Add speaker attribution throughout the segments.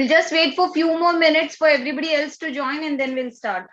Speaker 1: We'll just wait for a few more minutes for everybody else to join and then we'll start.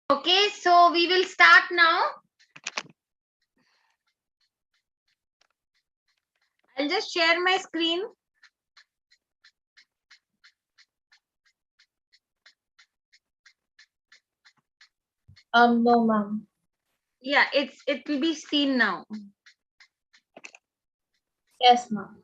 Speaker 1: Okay, so we will start now. I'll just share my screen.
Speaker 2: No, ma'am.
Speaker 1: Yeah, it will be seen now.
Speaker 2: Yes, ma'am.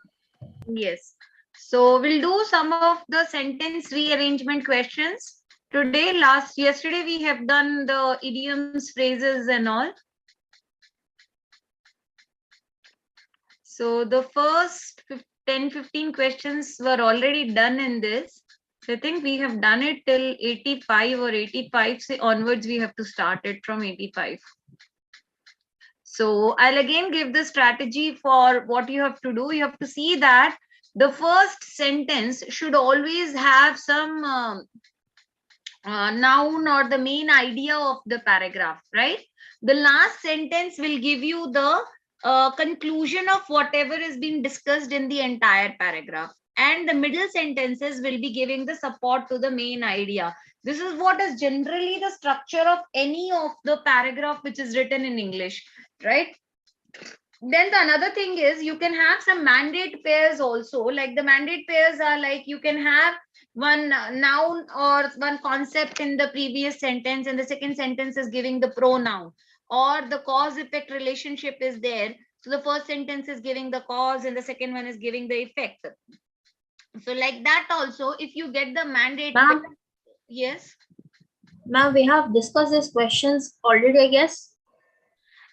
Speaker 1: Yes. So we'll do some of the sentence rearrangement questions. Today, yesterday we have done the idioms, phrases and all. So the first 10-15 questions were already done in this. So I think we have done it till 85 or 85. Say onwards, we have to start it from 85. So I'll again give the strategy for what you have to do. You have to see that the first sentence should always have some noun or the main idea of the paragraph, right? The last sentence will give you the conclusion of whatever is being discussed in the entire paragraph. And the middle sentences will be giving the support to the main idea. This is what is generally the structure of any of the paragraph which is written in English, right? Then the another thing is you can have some mandate pairs also. Like the mandate pairs are like you can have one noun or one concept in the previous sentence, and the second sentence is giving the pronoun, or the cause effect relationship is there. So the first sentence is giving the cause and the second one is giving the effect. So like that also, if you get the mandate.
Speaker 2: Ma'am,
Speaker 1: Yes.
Speaker 2: ma'am, we have discussed these questions already, I guess.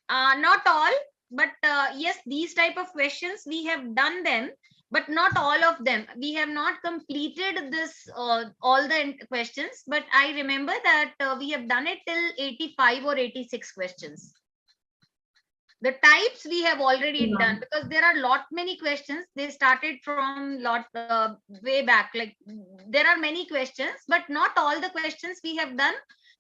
Speaker 1: Not all, but yes, these type of questions we have done them, but not all of them. We have not completed this all the questions, but I remember that we have done it till 85 or 86 questions. The types we have already done, because there are lot many questions. They started from lot way back. Like there are many questions, but not all the questions we have done.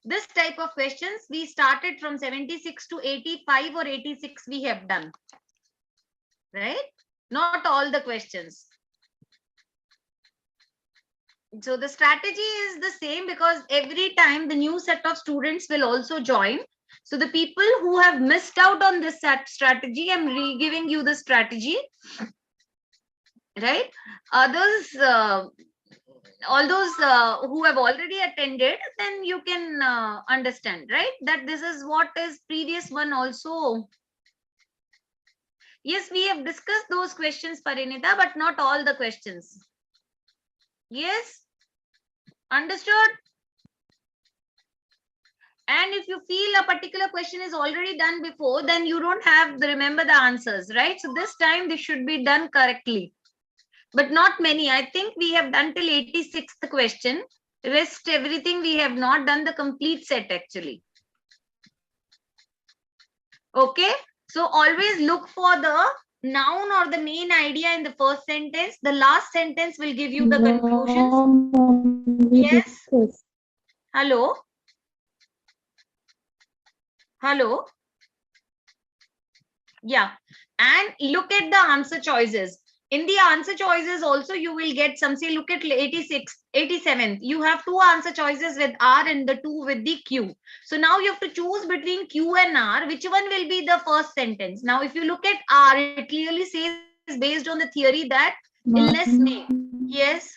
Speaker 1: This type of questions we started from 76 to 85 or 86 we have done, right? Not all the questions. So the strategy is the same, because every time the new set of students will also join. So the people who have missed out on this strategy, I'm re-giving you the strategy, right? Others, all those who have already attended, then you can understand, right? That this is what is previous one also. Yes, we have discussed those questions, Parinita, but not all the questions. Yes, understood? And if you feel a particular question is already done before, then you don't have to remember the answers, right? So this time this should be done correctly, but not many. I think we have done till 86th question. Rest everything we have not done the complete set actually. Okay, so always look for the noun or the main idea in the first sentence. The last sentence will give you the conclusions. Yes. Hello. Hello. Yeah. And look at the answer choices. In the answer choices also you will get some. Say look at 86, 87th. You have two answer choices with R and the two with the Q. So now you have to choose between Q and R. Which one will be the first sentence? Now if you look at R, it clearly says based on the theory that illness may. Yes.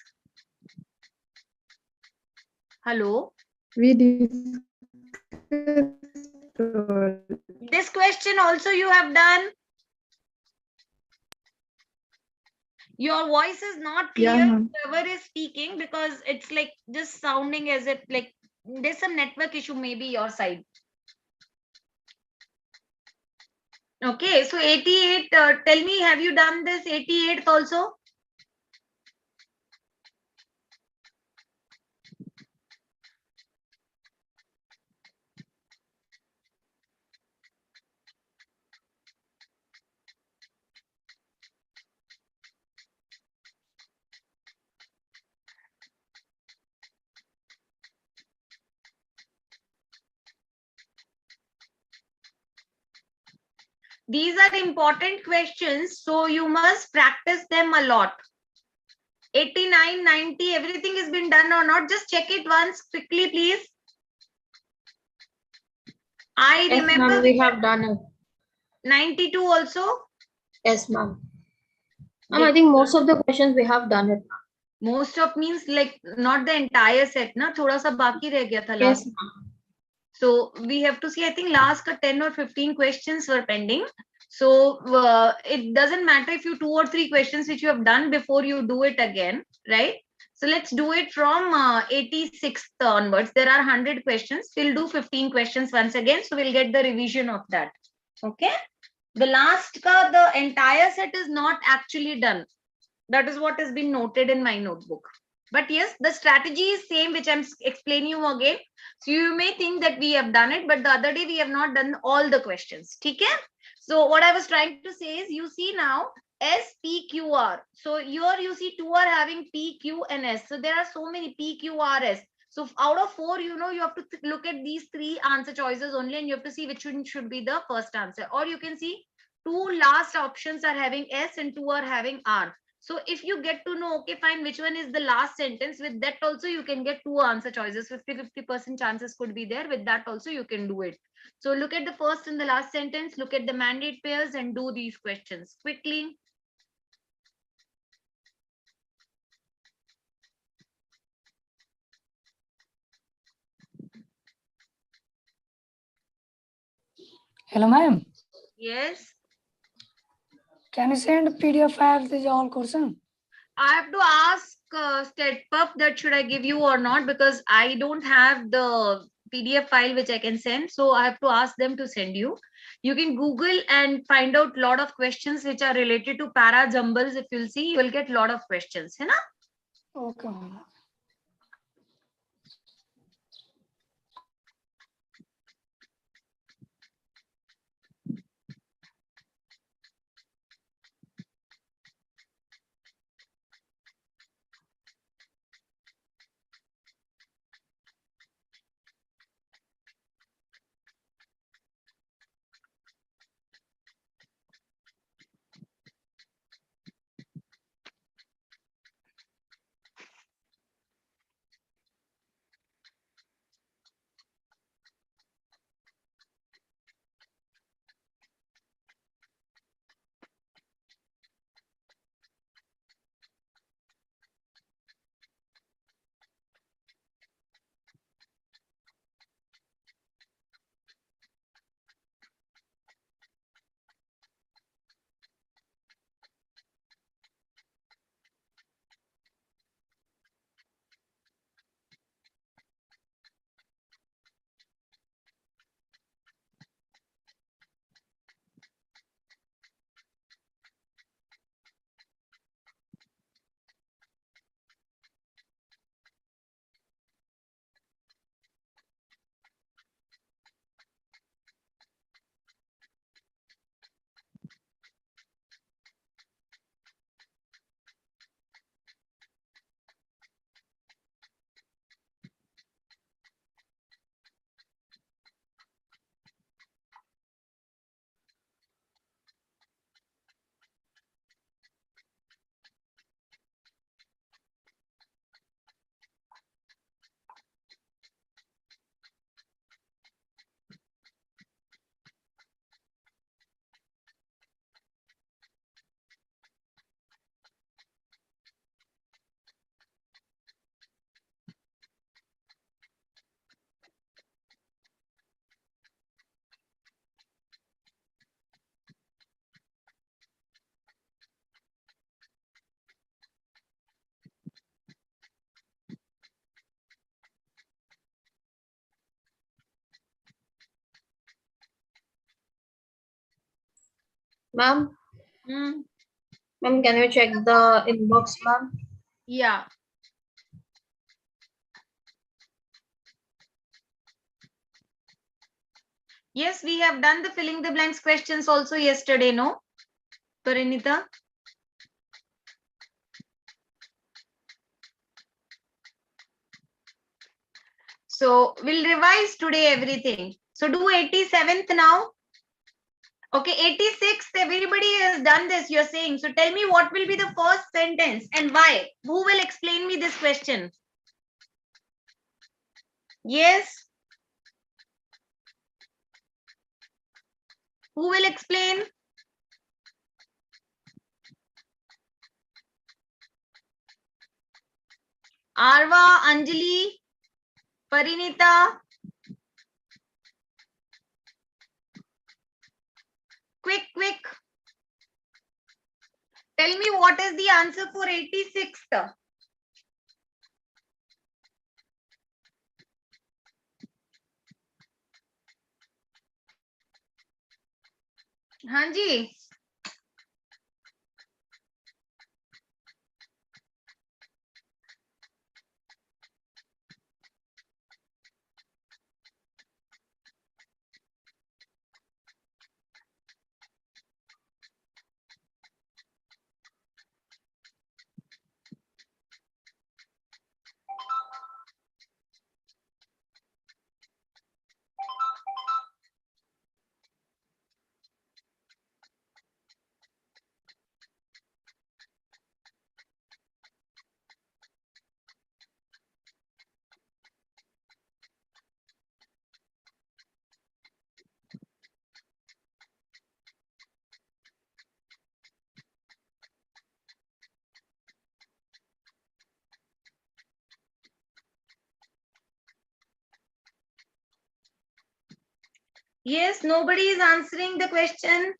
Speaker 1: Hello. This question also you have done. Your voice is not clear,
Speaker 2: Yeah,
Speaker 1: whoever is speaking, because it's like just sounding as if like there's some network issue, maybe your side. Okay, so 88, tell me, have you done this 88th also? These are important questions, so you must practice them a lot. 89, 90, everything has been done or not? Just check it once quickly, please. I
Speaker 2: Yes,
Speaker 1: remember
Speaker 2: ma'am, we have done it.
Speaker 1: 92 also.
Speaker 2: Yes, ma'am. Ma'am, I think most of the questions we have done it.
Speaker 1: Most of means like not the entire set, na? Thoda sa baki reh gaya tha
Speaker 2: Yes,
Speaker 1: last.
Speaker 2: ma'am.
Speaker 1: So we have to see, I think last 10 or 15 questions were pending. So it doesn't matter if you 2 or 3 questions which you have done before you do it again, right? So let's do it from 86th onwards. There are 100 questions. We'll do 15 questions once again. So we'll get the revision of that. Okay. The last the entire set is not actually done. That is what has been noted in my notebook. But yes, the strategy is same, which I'm explaining you again. So you may think that we have done it, but the other day we have not done all the questions. Okay? So what I was trying to say is, you see now S, P, Q, R. So here you see two are having P, Q, and S. So there are so many P, Q, R, S. So out of 4, you have to look at these 3 answer choices only, and you have to see which one should be the first answer. Or you can see 2 last options are having S and 2 are having R. So if you get to know, okay, fine, which one is the last sentence, with that also you can get 2 answer choices. 50% chances could be there. With that also you can do it. So look at the first and the last sentence, look at the mandate pairs and do these questions quickly.
Speaker 3: Hello, ma'am.
Speaker 1: Yes.
Speaker 3: Can you send PDF files to all question?
Speaker 1: I have to ask StatPub that should I give you or not, because I don't have the PDF file which I can send. So I have to ask them to send you. You can Google and find out a lot of questions which are related to para jumbles. If you'll see, you will get a lot of questions. Hai na?
Speaker 3: Okay, ma'am.
Speaker 2: Ma'am,
Speaker 1: Hmm.
Speaker 2: ma'am, can you check the inbox, ma'am?
Speaker 1: Yeah. Yes, we have done the filling the blanks questions also yesterday, no? Parinita? So we'll revise today everything. So do 87th now. Okay, 86th, everybody has done this, you're saying. So tell me what will be the first sentence and why? Who will explain me this question? Yes? Who will explain? Arva, Anjali, Parinita. Quick, quick. Tell me what is the answer for 86th? हाँ जी. Yes, nobody is answering the question.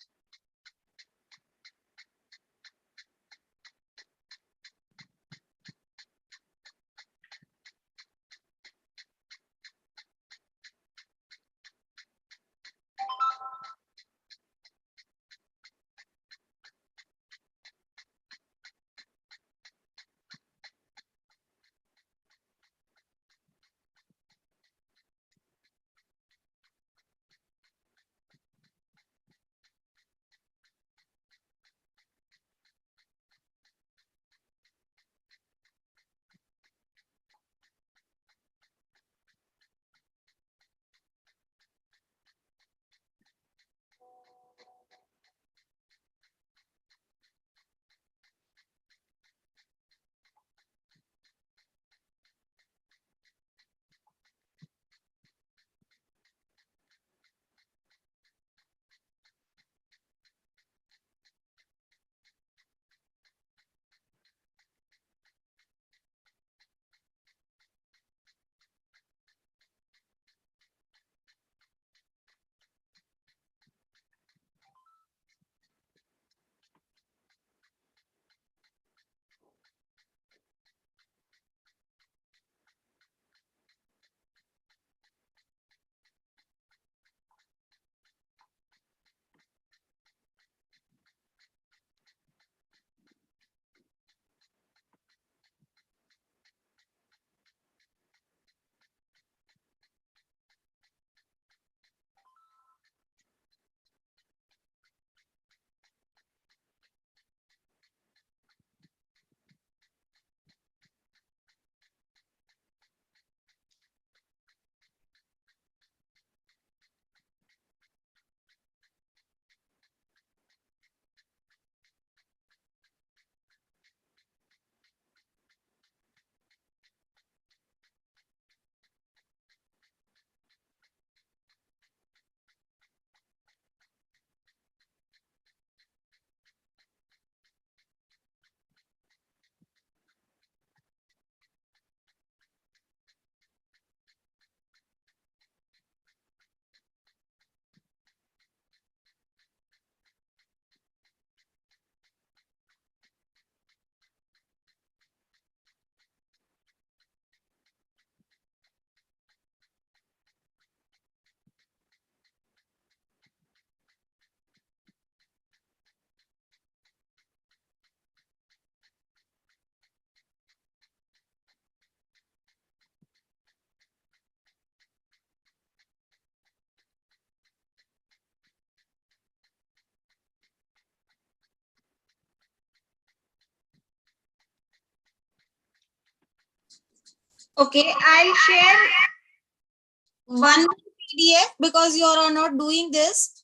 Speaker 4: Okay, I'll share one PDF because you are not doing this.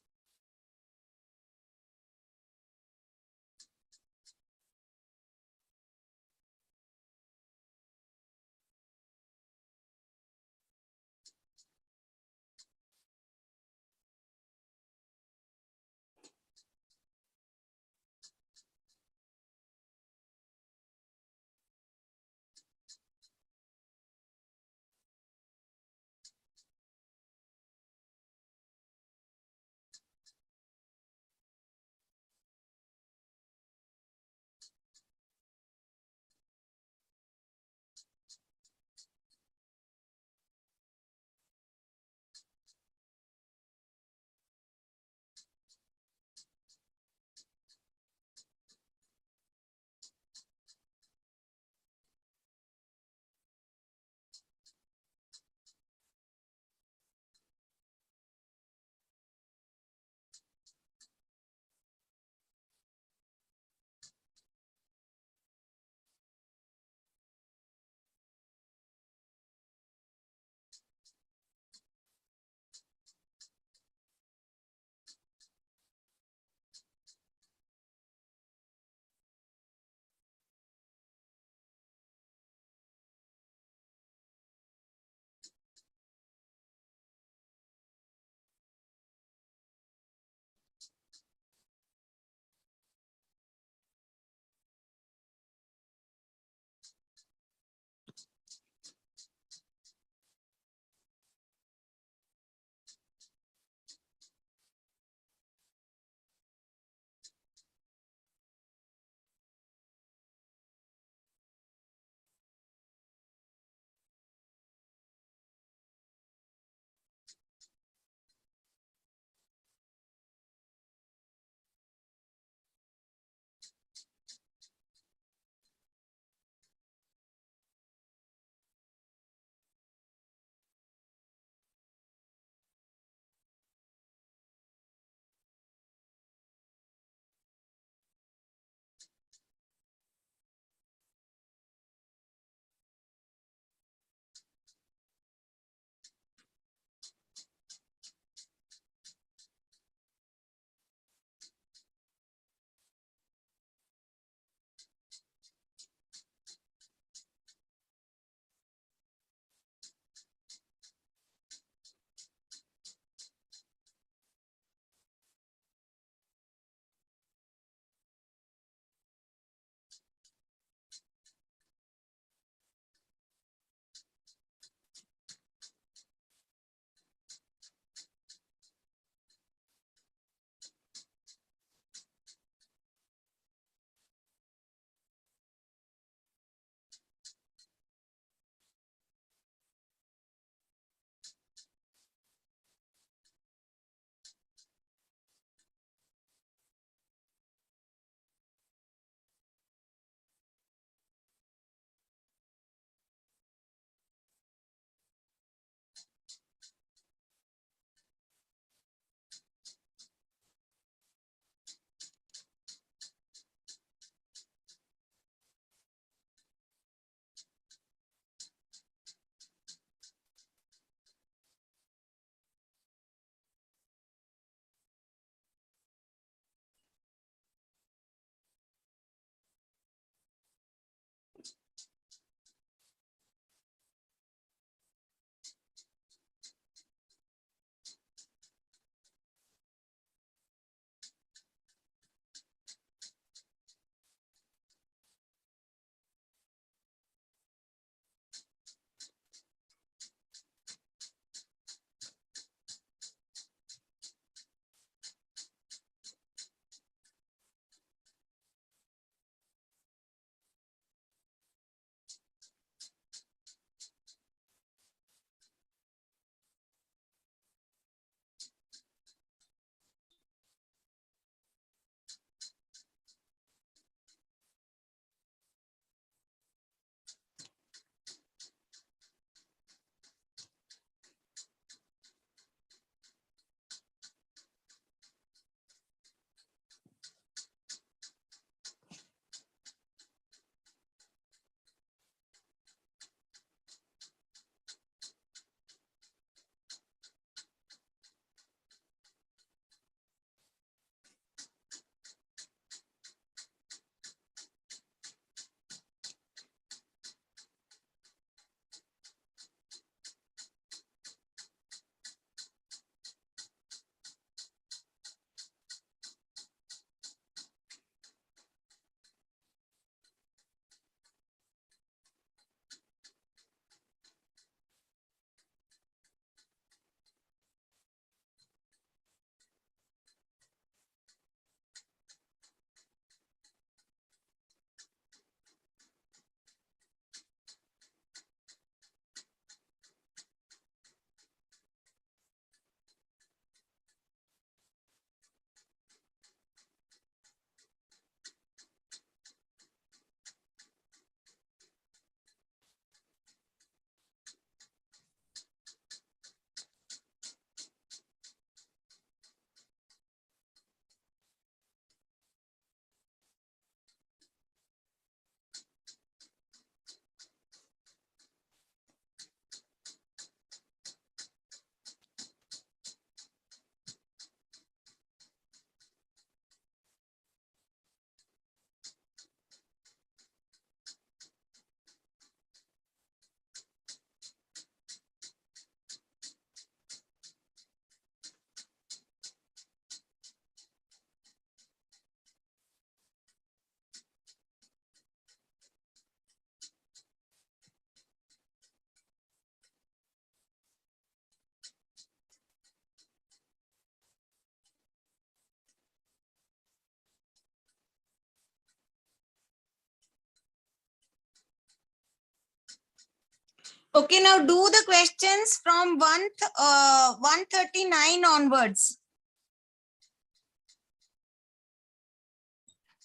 Speaker 4: Okay, now do the questions from 139 onwards.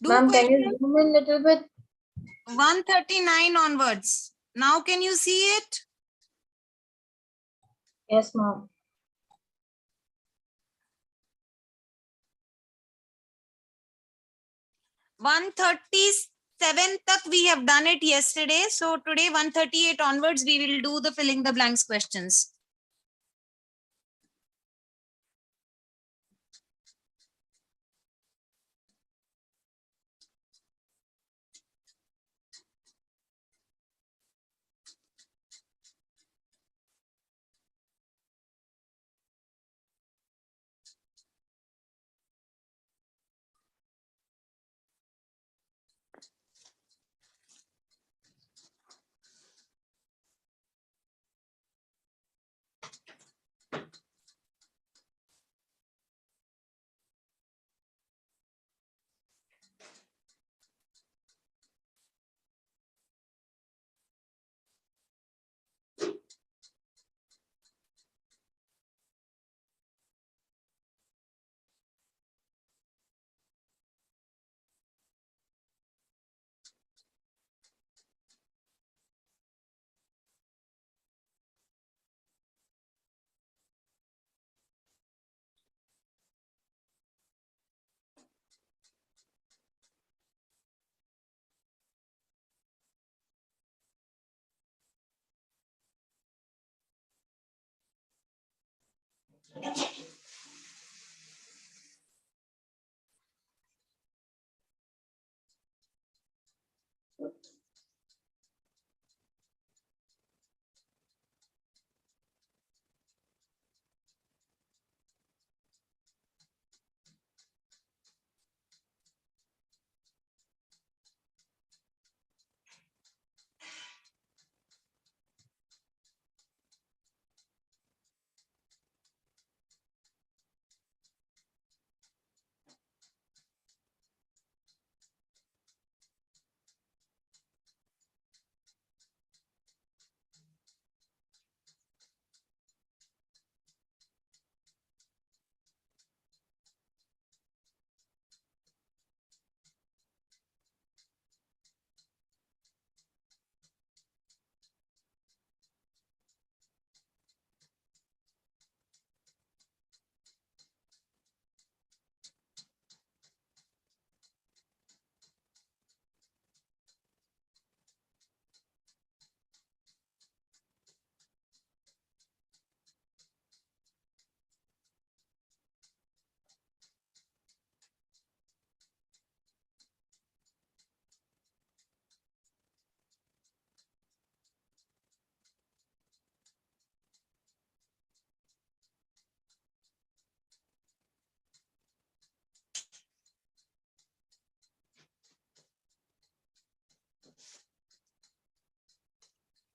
Speaker 4: Do
Speaker 2: Ma'am, can you
Speaker 4: questions
Speaker 2: zoom in a little bit?
Speaker 4: 139 onwards. Now can you see it?
Speaker 2: Yes, ma'am.
Speaker 4: 137 tak we have done it yesterday. So today 138 onwards we will do the filling the blanks questions.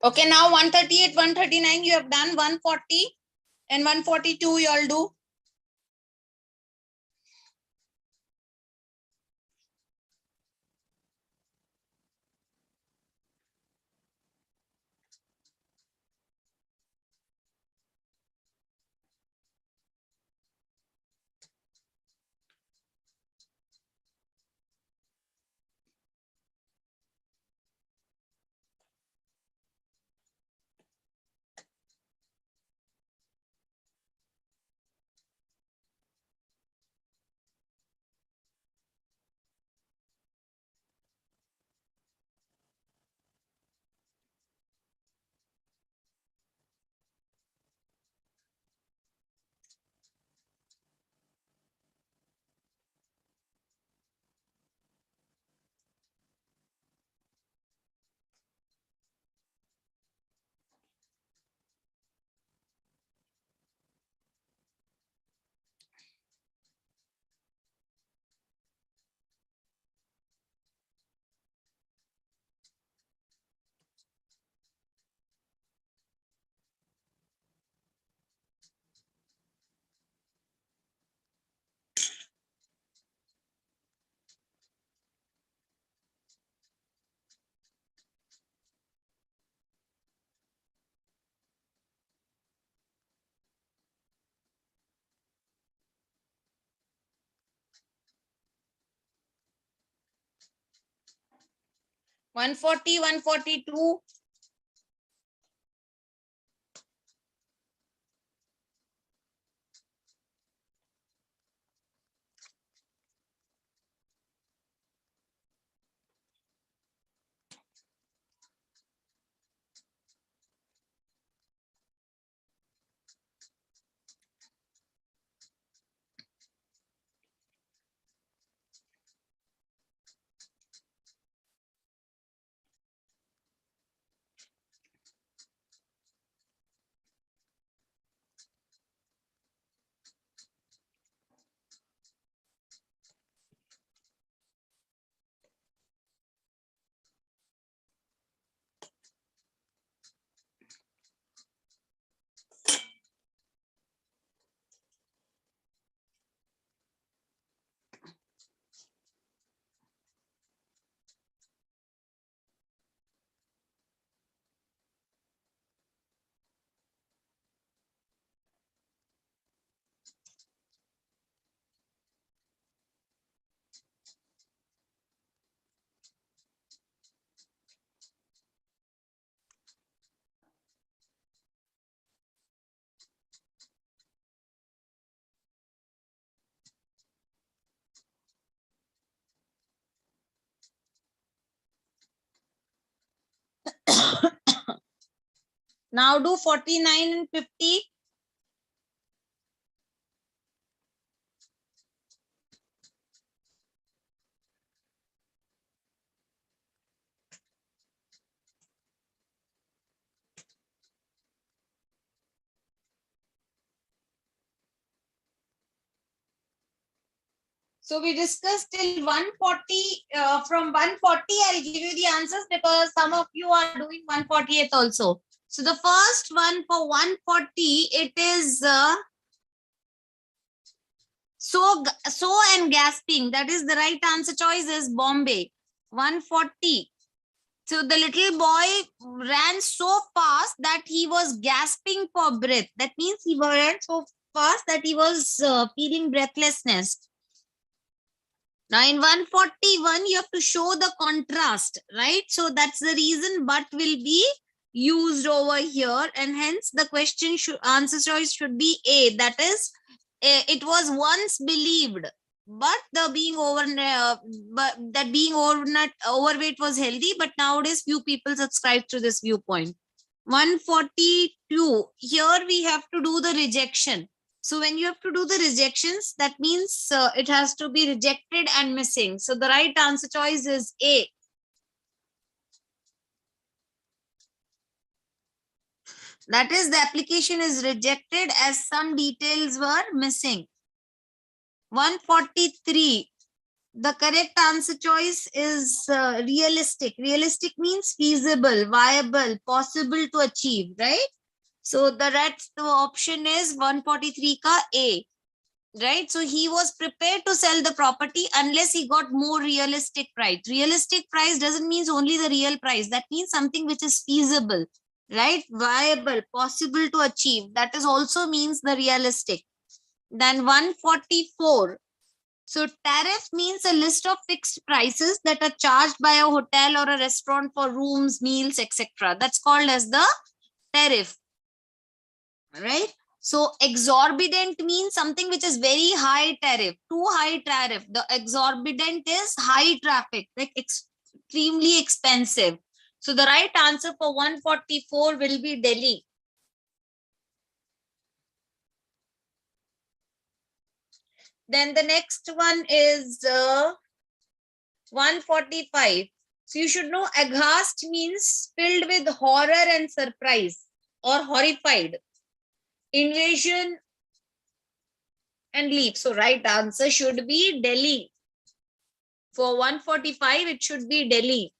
Speaker 4: Okay, now 138, 139 you have done, 140 and 142 you all do. 140, 142. Now do 49 and 50. So we discussed till 140. From 140, I'll give you the answers because some of you are doing 148 also. So the first one for 140, it is so and gasping. That is the right answer choice is Bombay. 140. So the little boy ran so fast that he was gasping for breath. That means he ran so fast that he was feeling breathlessness. Now in 141, you have to show the contrast, right? So that's the reason but will be used over here, and hence the question answer choice should be A. That is, it was once believed, but the being overweight was healthy, but nowadays few people subscribe to this viewpoint. 142. Here we have to do the rejection. So when you have to do the rejections, that means it has to be rejected and missing. So the right answer choice is A. That is, the application is rejected as some details were missing. 143. The correct answer choice is realistic. Realistic means feasible, viable, possible to achieve, right? So the option is 143 ka A. Right? So he was prepared to sell the property unless he got more realistic price. Realistic price doesn't mean only the real price. That means something which is feasible, right? Viable, possible to achieve. That is also means the realistic. Then 144. So tariff means a list of fixed prices that are charged by a hotel or a restaurant for rooms, meals, etc. That's called as the tariff, right? So exorbitant means something which is very high tariff, too high tariff. The exorbitant is high traffic, like extremely expensive. So the right answer for 144 will be Delhi. Then the next one is 145. So you should know aghast means filled with horror and surprise or horrified. Invasion and leave. So right answer should be Delhi. For 145, it should be Delhi.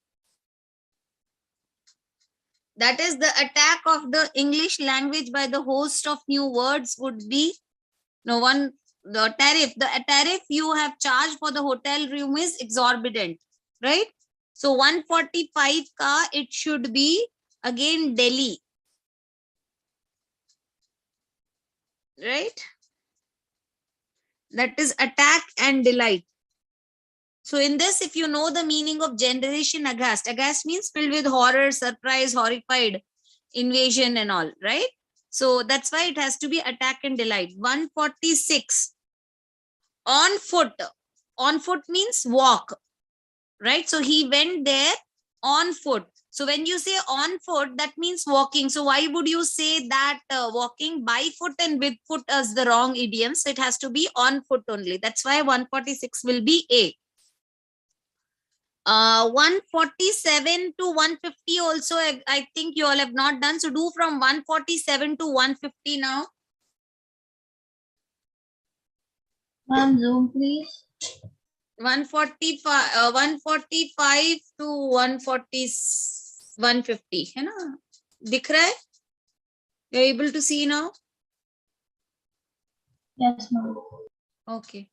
Speaker 4: That is, the attack of the English language by the host of new words would be the tariff you have charged for the hotel room is exorbitant, right? So 145 ka, it should be again Delhi, right? That is attack and delight. So in this, if you know the meaning of generation aghast, aghast means filled with horror, surprise, horrified, invasion and all, right? So that's why it has to be attack and delight. 146, on foot. On foot means walk, right? So he went there on foot. So when you say on foot, that means walking. So why would you say that walking by foot and with foot as the wrong idiom? So it has to be on foot only. That's why 146 will be A. 147 to 150 also, I think you all have not done. So do from 147 to 150 now.
Speaker 2: Ma'am, Zoom, please.
Speaker 4: 145 to 140 150 है ना, दिख रहा है? You're able to see now?
Speaker 2: Yes, ma'am.
Speaker 4: Okay.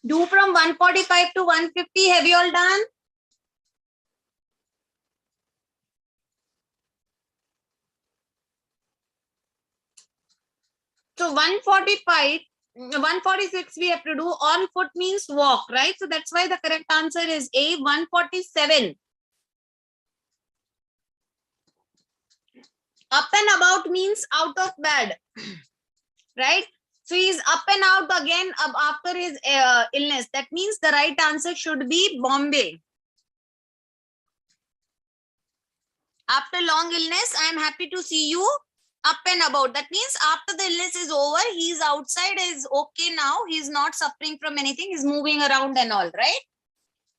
Speaker 4: Do from 145 to 150. Have you all done? So 145, 146 we have to do. On foot means walk, right? So that's why the correct answer is A, 147. Up and about means out of bed, right? So he's up and out again after his illness. That means the right answer should be Bombay. After long illness, I am happy to see you up and about. That means after the illness is over, he's outside, is okay now. He's not suffering from anything. He's moving around and all, right?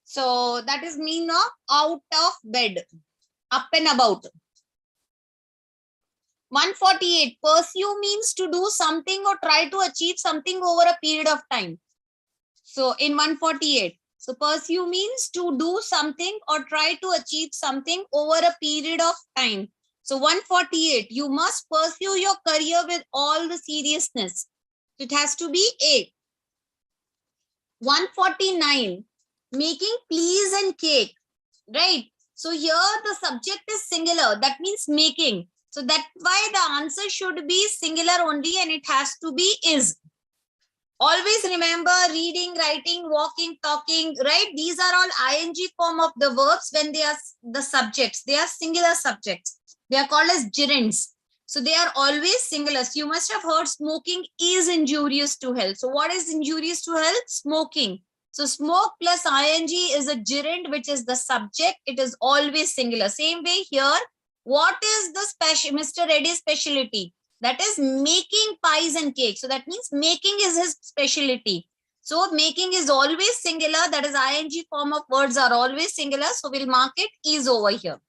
Speaker 4: So that is mean of out of bed, up and about. 148. Pursue means to do something or try to achieve something over a period of time. So in 148, so pursue means to do something or try to achieve something over a period of time. So 148, you must pursue your career with all the seriousness. It has to be A. 149, making peas and cake, right? So here the subject is singular, that means making. So that's why the answer should be singular only, and it has to be is. Always remember, reading, writing, walking, talking, right? These are all ing form of the verbs when they are the subjects. They are singular subjects. They are called as gerunds. So they are always singular. So you must have heard smoking is injurious to health. So what is injurious to health? Smoking. So smoke plus ing is a gerund, which is the subject. It is always singular. Same way here. What is the Mr. Reddy's specialty? That is making pies and cakes. So that means making is his specialty. So making is always singular. That is ing form of words are always singular. So we'll mark it is over here.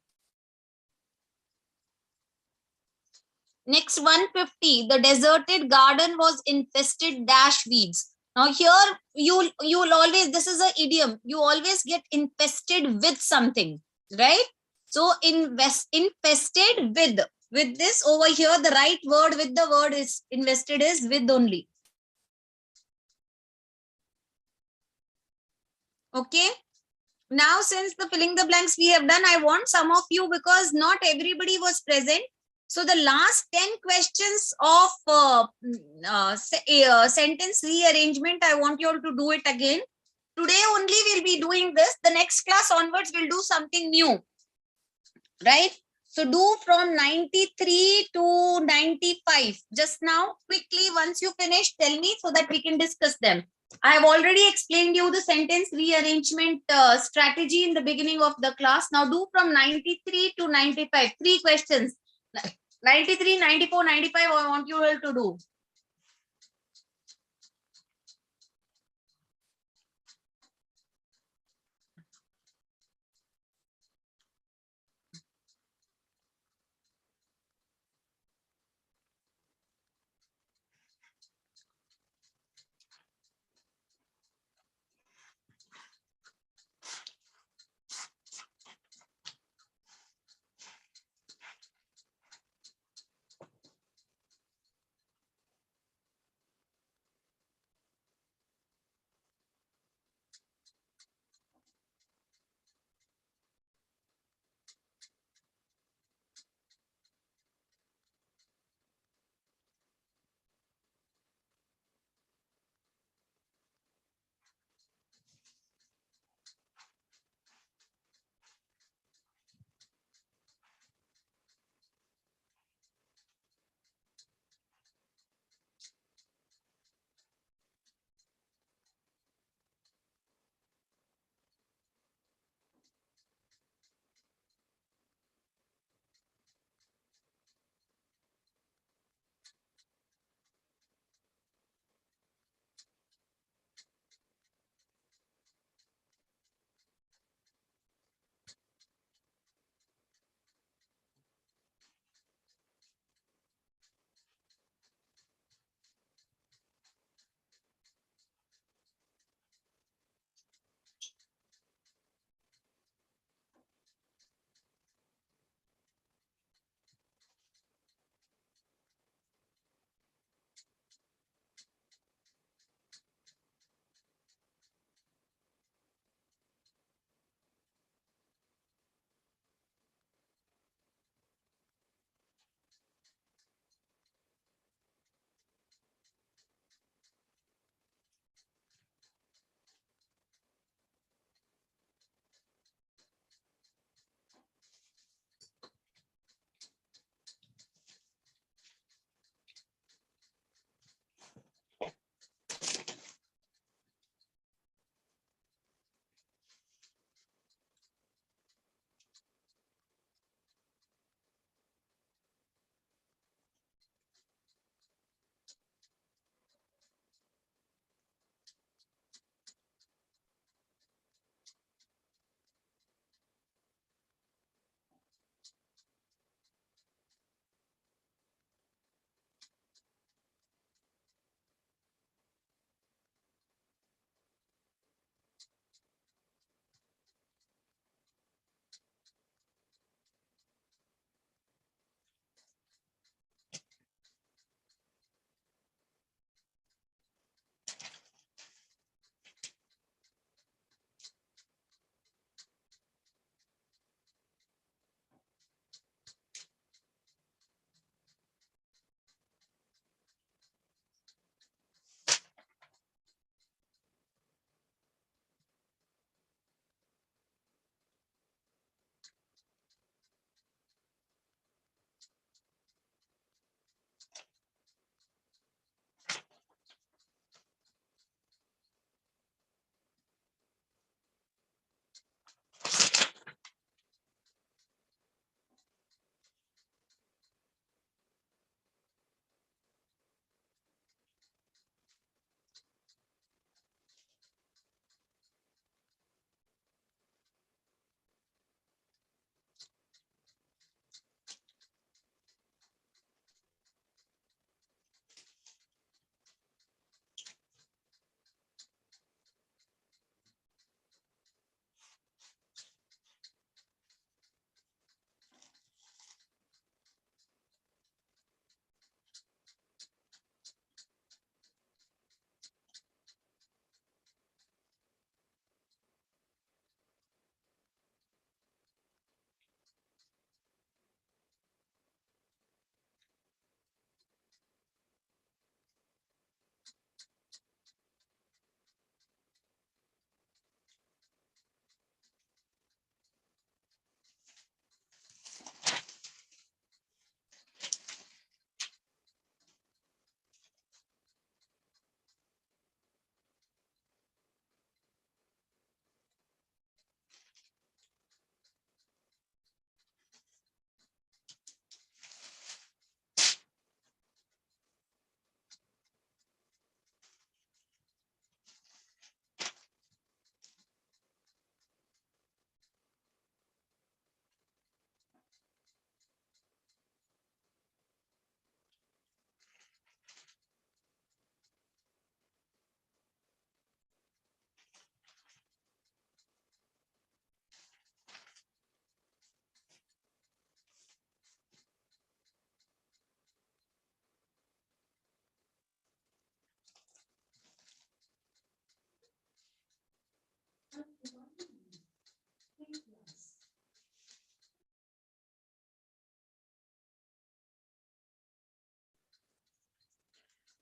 Speaker 4: Next 150. The deserted garden was infested dash weeds. Now here you'll always, this is an idiom. You always get infested with something, right? So infested with this over here, the right word with the word is invested is with only. Okay. Now, since the filling the blanks we have done, I want some of you, because not everybody was present. So the last 10 questions of sentence rearrangement, I want you all to do it again. Today only we'll be doing this. The next class onwards, we'll do something new, right? So do from 93 to 95. Just now, quickly, once you finish, tell me so that we can discuss them. I have already explained you the sentence rearrangement strategy in the beginning of the class. Now do from 93 to 95. 3 questions. 93, 94, 95, I want you all to do.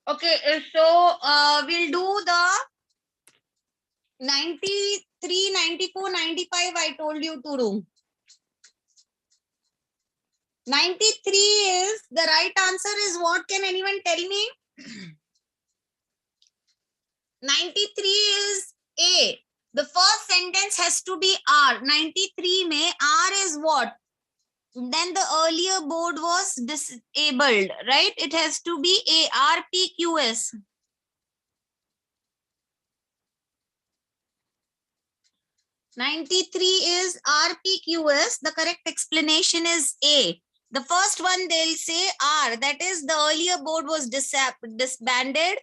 Speaker 4: Okay, so we'll do the 93, 94, 95. I told you to do. 93 is the right answer is what? Can anyone tell me? 93 is A. The first sentence has to be R. 93 may R is what? Then the earlier board was disabled, right? It has to be A, R, P, Q, S. 93 is RPQS. The correct explanation is A. The first one they'll say R, that is the earlier board was disbanded,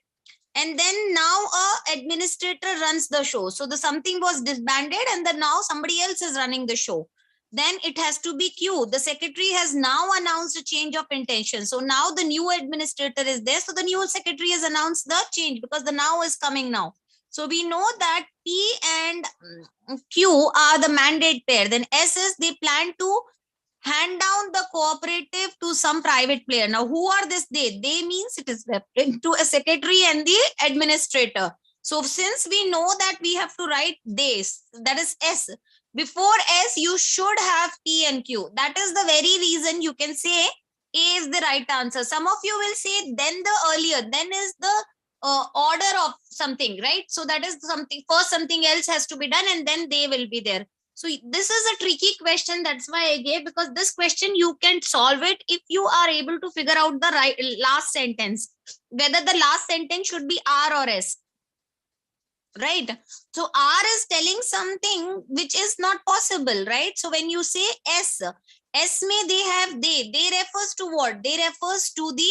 Speaker 4: and then now a administrator runs the show. So the something was disbanded and then now somebody else is running the show. Then it has to be Q. The secretary has now announced a change of intention. So now the new administrator is there. So the new secretary has announced the change because the now is coming now. So we know that P and Q are the mandate pair. Then S is they plan to hand down the cooperative to some private player. Now, who are this they? They means it is referring to a secretary and the administrator. So since we know that we have to write this, that is S. Before S, you should have P and Q. That is the very reason you can say A is the right answer. Some of you will say then the earlier, then is the order of something, right? So that is something, first something else has to be done and then they will be there. So this is a tricky question. That's why I gave, because this question you can solve it if you are able to figure out the right last sentence, whether the last sentence should be R or S. Right? So R is telling something which is not possible, right? So when you say S, S may they have they refers to what? They refers to the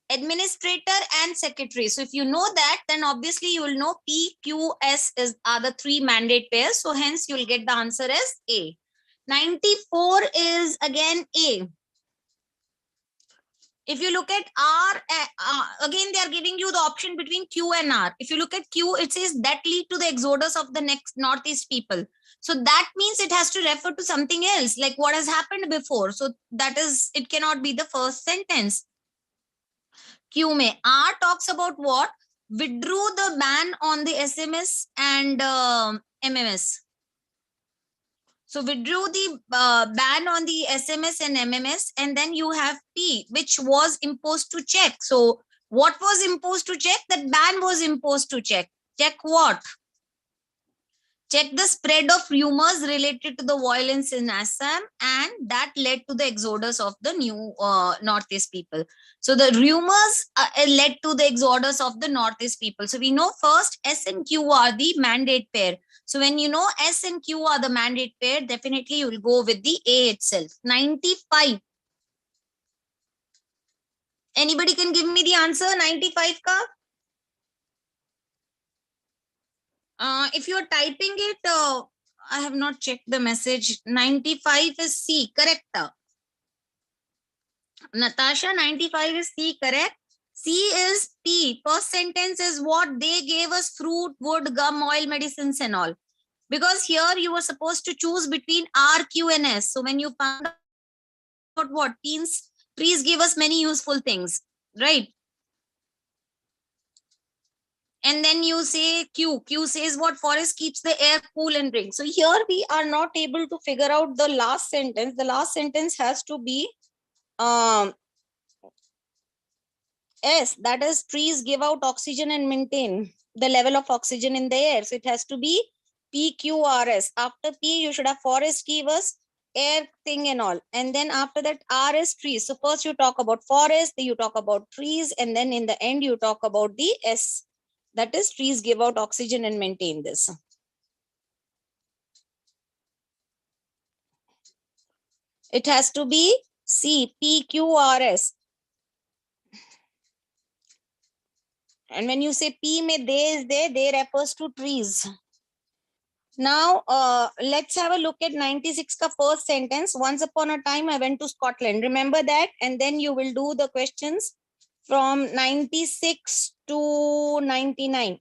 Speaker 4: administrator and secretary. So if you know that, then obviously you will know P, Q, S are the three mandate pairs. So hence you will get the answer as A. 94 is again A. If you look at R, again, they are giving you the option between Q and R. If you look at Q, it says that lead to the exodus of the next Northeast people. So that means it has to refer to something else, like what has happened before. So that is, it cannot be the first sentence. Q may. R talks about what? Withdrew the ban on the SMS and MMS. So withdrew the ban on the SMS and MMS, and then you have P, which was imposed to check. So what was imposed to check? That ban was imposed to check. Check what? Check the spread of rumors related to the violence in Assam, and that led to the exodus of the new Northeast people. So the rumors led to the exodus of the Northeast people. So we know first S and Q are the mandate pair. So when you know S and Q are the mandate pair, definitely you will go with the A itself. 95. Anybody can give me the answer? 95 ka? If you are typing it, I have not checked the message. 95 is C, correct? Natasha, 95 is C, correct? C is P. First sentence is what? They gave us fruit, wood, gum, oil, medicines and all. Because here you were supposed to choose between R, Q and S. So when you found out what means, trees give us many useful things, right? And then you say Q. Q says what? Forest keeps the air cool and drink. So here we are not able to figure out the last sentence. The last sentence has to be S. That is, trees give out oxygen and maintain the level of oxygen in the air. So it has to be PQRS. After P, you should have forest give us air thing and all. And then after that, R is trees. So first you talk about forest, then you talk about trees, and then in the end you talk about the S. That is, trees give out oxygen and maintain this. It has to be C, PQRS. And when you say P may they is there, they refers to trees. Now, let's have a look at 96 ka first sentence. Once upon a time, I went to Scotland. Remember that? And then you will do the questions from 96 to 99.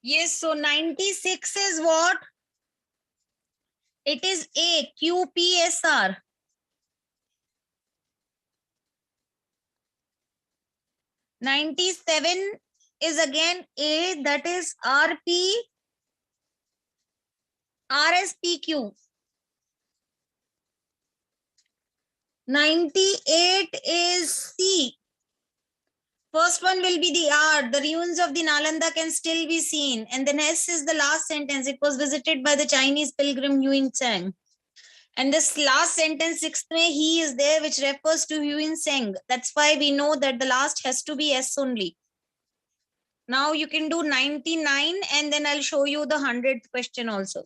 Speaker 4: Yes, so 96 is what? It is A, QPSR. 97 is again A, that is RSPQ. 98 is C. First one will be the R. The ruins of the Nalanda can still be seen. And then S is the last sentence. It was visited by the Chinese pilgrim Yuan Tseng. And this last sentence, sixth way, he is there, which refers to Yuan Tseng. That's why we know that the last has to be S only. Now you can do 99 and then I'll show you the 100th question also.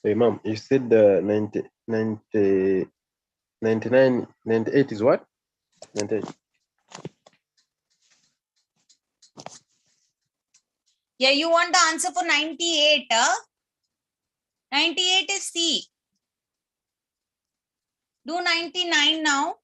Speaker 5: Hey, ma'am, you said the 99, 98 is what? 98.
Speaker 4: Yeah, you want the answer for 98, huh? 98 is C. Do 99 now.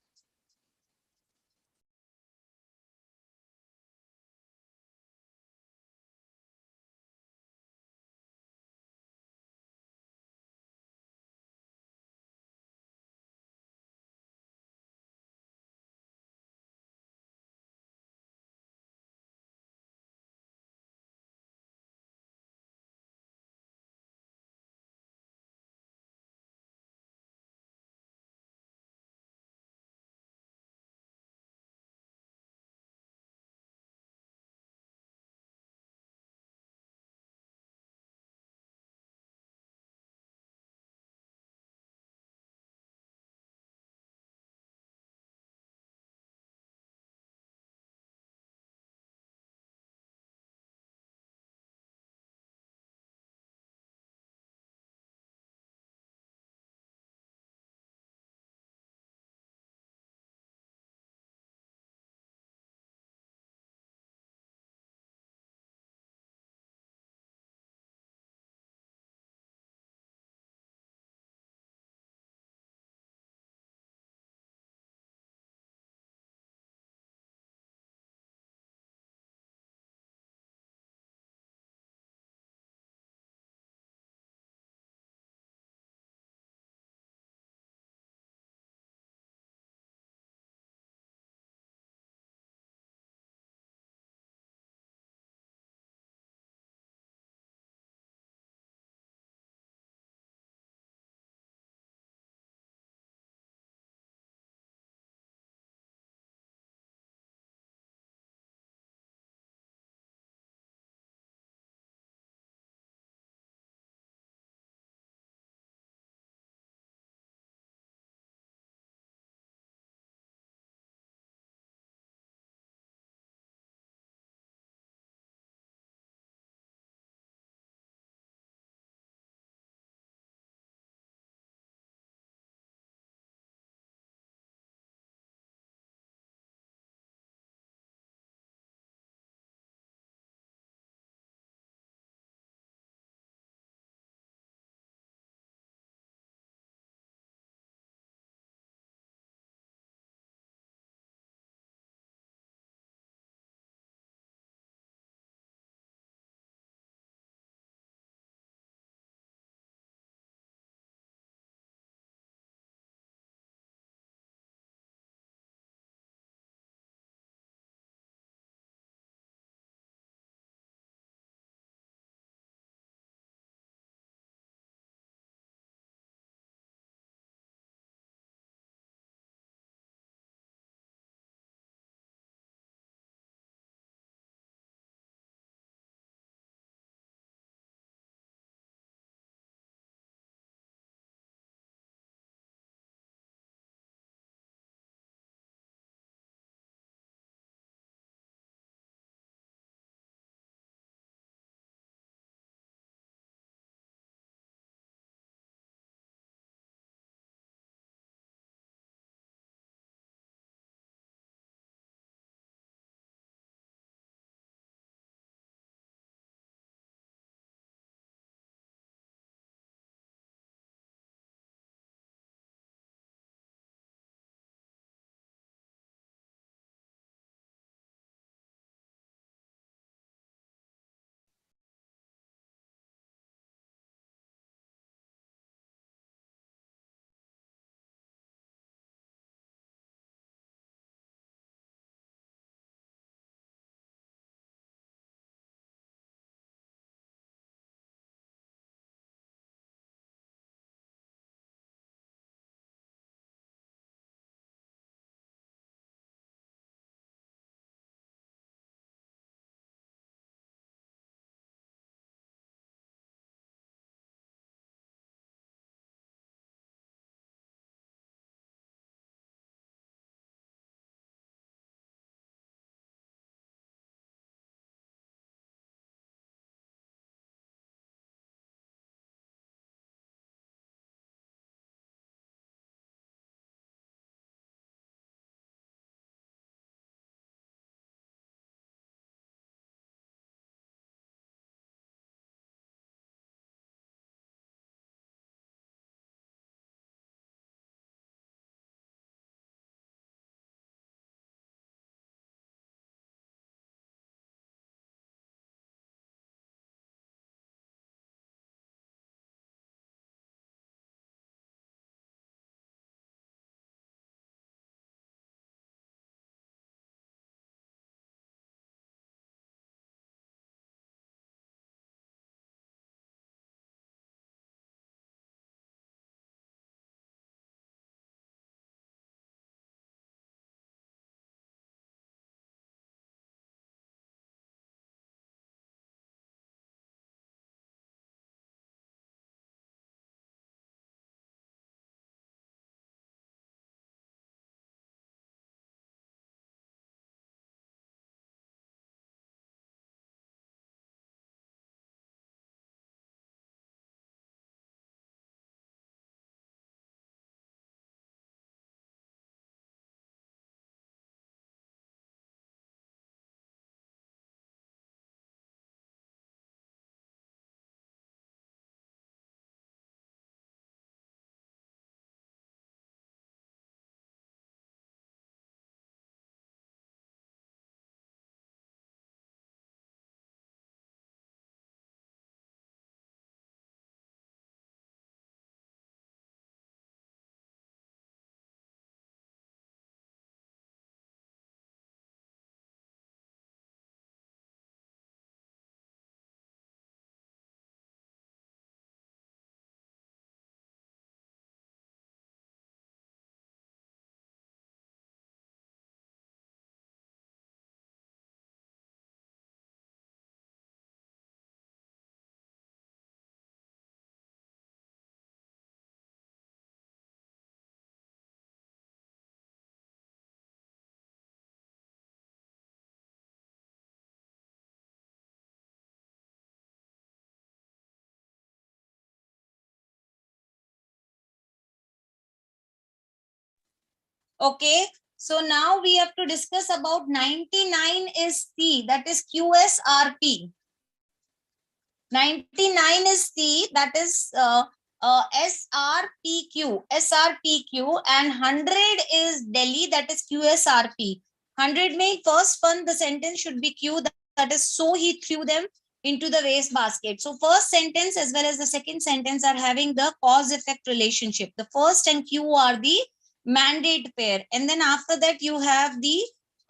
Speaker 4: Okay. So now we have to discuss about 99 is C, that is QSRP. 99 is C, that is SRPQ, and 100 is Delhi, that is QSRP. 100 means first one, the sentence should be Q, that is, so he threw them into the waste basket. So first sentence as well as the second sentence are having the cause effect relationship. The first and Q are the mandate pair. And then after that you have the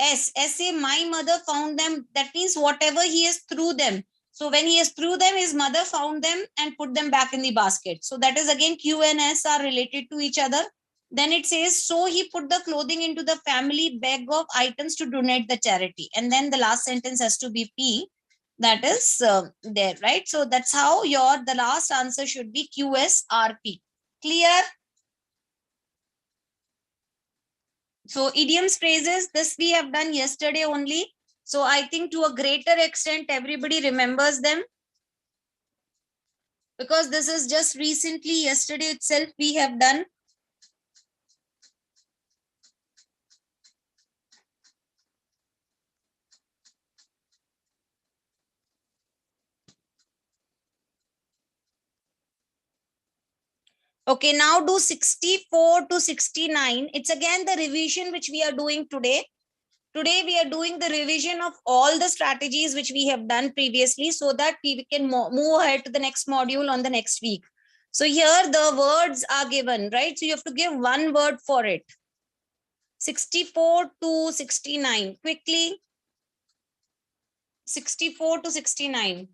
Speaker 4: S. Say my mother found them. That means whatever he has threw them. So when he has threw them, his mother found them and put them back in the basket. So that is again Q and S are related to each other. Then it says, so he put the clothing into the family bag of items to donate the charity. And then the last sentence has to be P. That is there, right? So that's how the last answer should be QSRP. Clear? So idioms phrases, this we have done yesterday only. So I think to a greater extent, everybody remembers them, because this is just recently, yesterday itself we have done. Okay, now do 64 to 69. It's again the revision which we are doing today. Today we are doing the revision of all the strategies which we have done previously, so that we can move ahead to the next module on the next week. So here the words are given, right? So you have to give one word for it. 64 to 69. Quickly. 64 to 69.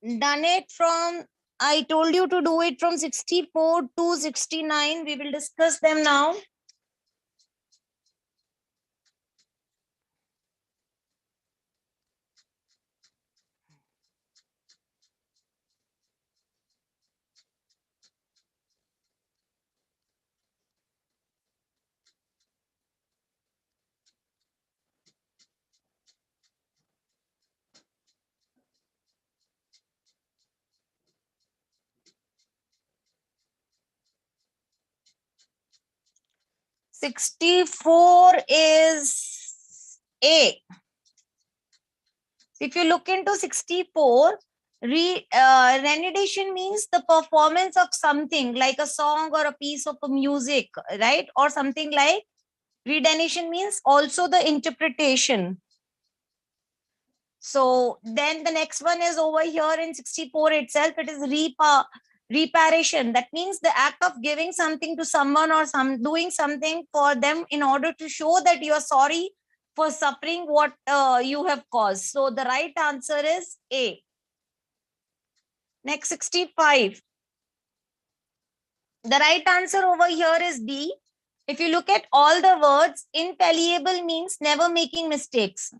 Speaker 4: done it from, I told you to do it from 64 to 69. We will discuss them now. Sixty-four is A. If you look into 64, rendition means the performance of something like a song or a piece of music, right? Or something like redenition means also the interpretation. So then the next one is over here in 64 itself. It is reparation. That means the act of giving something to someone or doing something for them in order to show that you are sorry for suffering what you have caused. So the right answer is A. Next 65. The right answer over here is B. If you look at all the words, infallible means never making mistakes.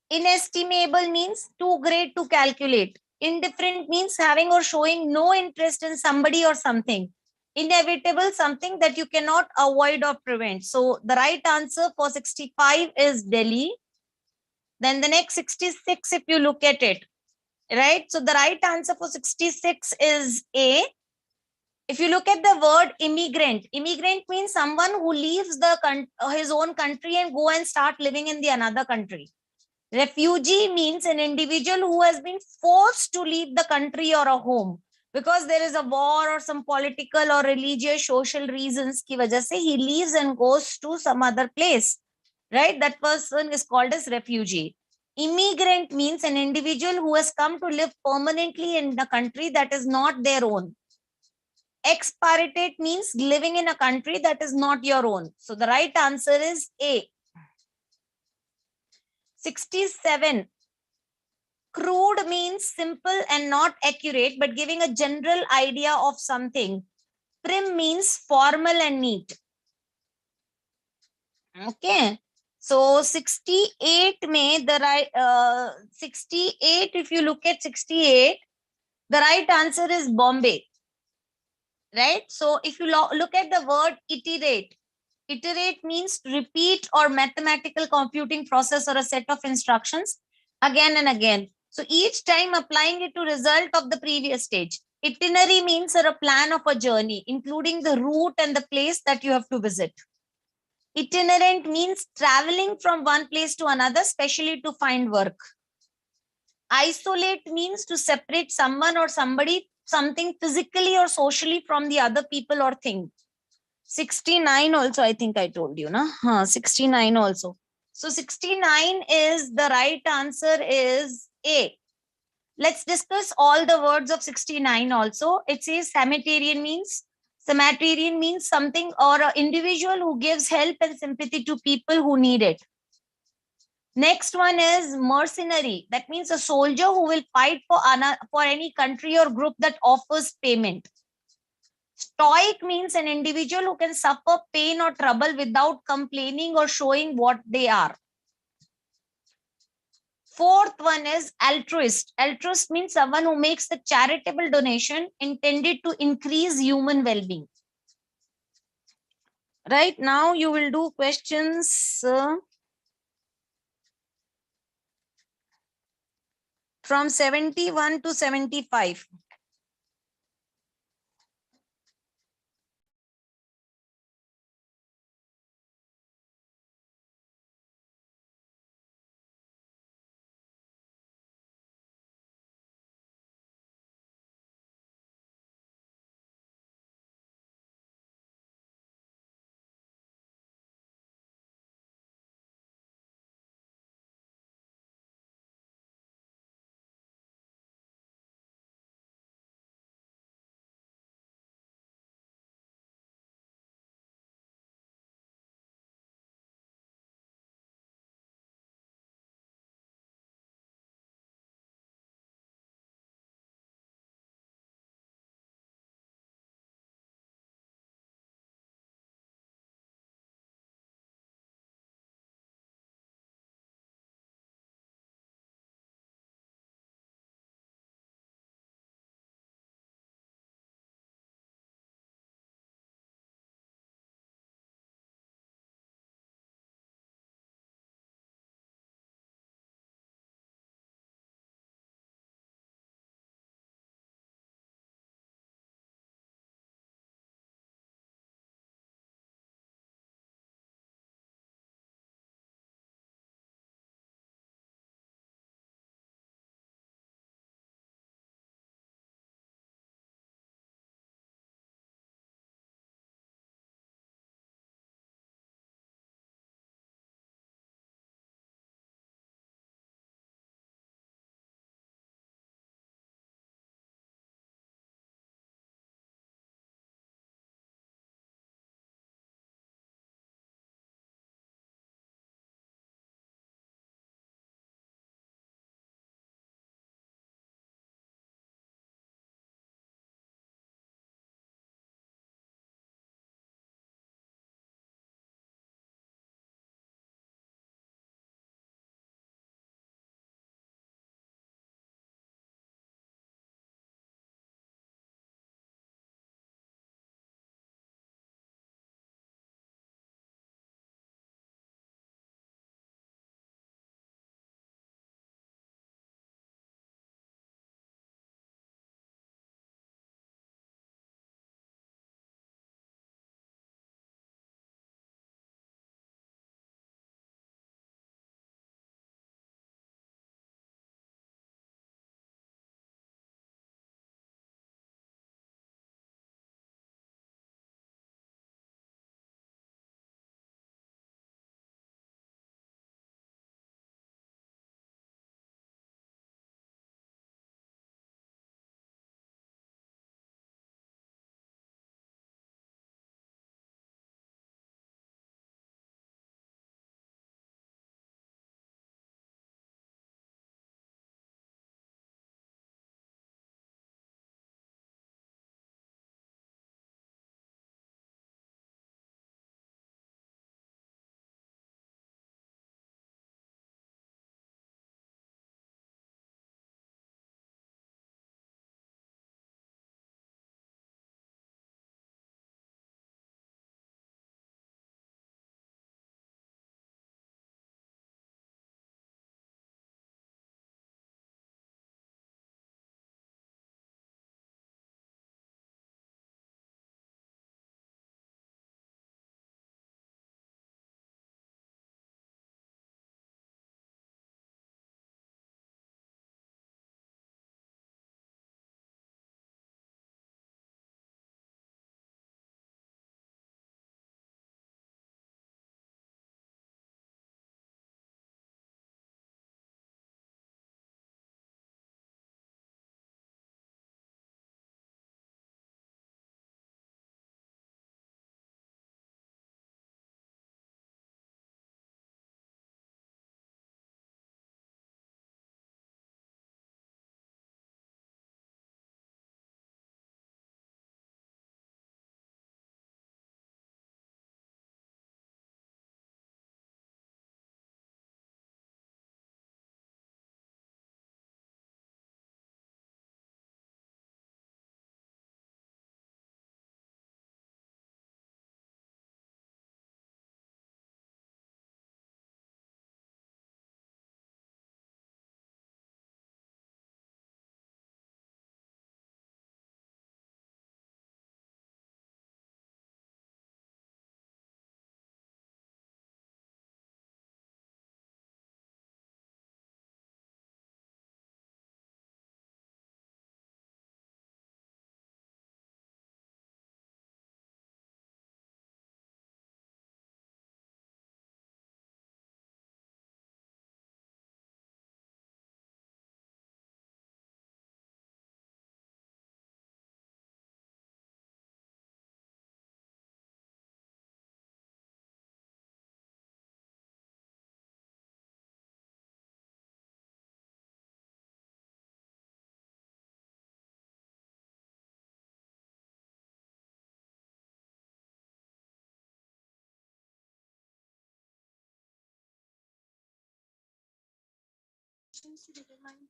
Speaker 4: Inestimable means too great to calculate. Indifferent means having or showing no interest in somebody or something. Inevitable, something that you cannot avoid or prevent. So the right answer for 65 is Delhi. Then the next 66, if you look at it, right? So the right answer for 66 is A. If you look at the word immigrant means someone who leaves his own country and go and start living in the another country. Refugee means an individual who has been forced to leave the country or a home because there is a war or some political or religious social reasons ki wajah se he leaves and goes to some other place, right? That person is called as refugee. Immigrant means an individual who has come to live permanently in a country that is not their own. Expatriate means living in a country that is not your own. So the right answer is A. 67. Crude means simple and not accurate, but giving a general idea of something. Prim means formal and neat. Okay. So 68 may the right 68, if you look at 68, the right answer is Bombay. Right? So if you look at the word iterate, iterate means repeat or mathematical computing process or a set of instructions again and again. So each time applying it to result of the previous stage. Itinerary means a plan of a journey, including the route and the place that you have to visit. Itinerant means traveling from one place to another, especially to find work. Isolate means to separate someone or something physically or socially from the other people or thing. 69 also, I think I told you, na? 69 also. So 69 is the right answer is A. Let's discuss all the words of 69 also. It says Samaritan means something or an individual who gives help and sympathy to people who need it. Next one is mercenary. That means a soldier who will fight for any country or group that offers payment. Stoic means an individual who can suffer pain or trouble without complaining or showing what they are. Fourth one is altruist. Altruist means someone who makes the charitable donation intended to increase human well-being. Right now, you will do questions from 71 to 75.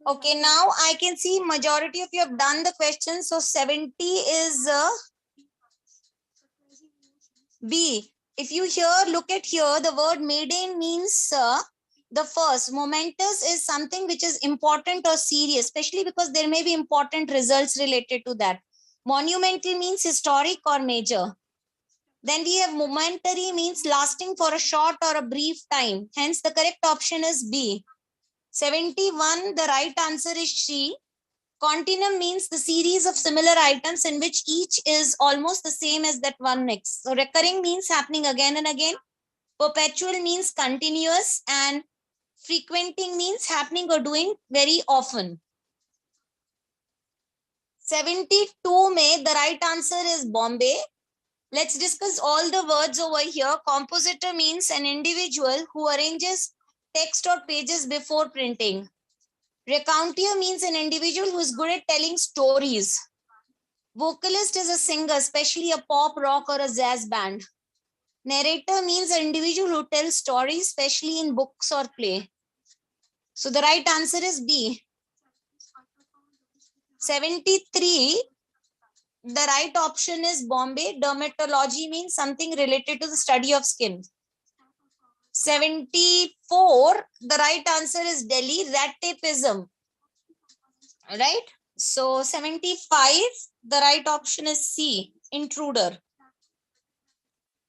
Speaker 4: Okay, now I can see majority of you have done the question. So 70 is B. If you look at here, the word maiden means the first. Momentous is something which is important or serious, especially because there may be important results related to that. Monumental means historic or major. Then we have momentary means lasting for a short or a brief time. Hence, the correct option is B. 71, the right answer is C. Continuum means the series of similar items in which each is almost the same as that one next. So recurring means happening again and again. Perpetual means continuous, and frequenting means happening or doing very often. 72 May, the right answer is Bombay. Let's discuss all the words over here. Compositor means an individual who arranges text or pages before printing. Recounter means an individual who is good at telling stories. Vocalist is a singer, especially a pop, rock, or a jazz band. Narrator means an individual who tells stories, especially in books or play. So the right answer is B. 73, the right option is Bombay. Dermatology means something related to the study of skin. 74, the right answer is Delhi. Rat tapeism. Right? So 75, the right option is C. Intruder.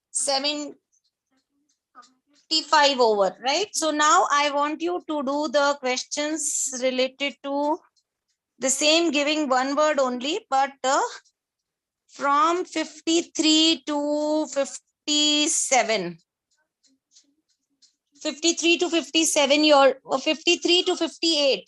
Speaker 4: 75 over, right? So now I want you to do the questions related to the same, giving one word only, but from 53 to 57. 53 to 57, your 53 to 58.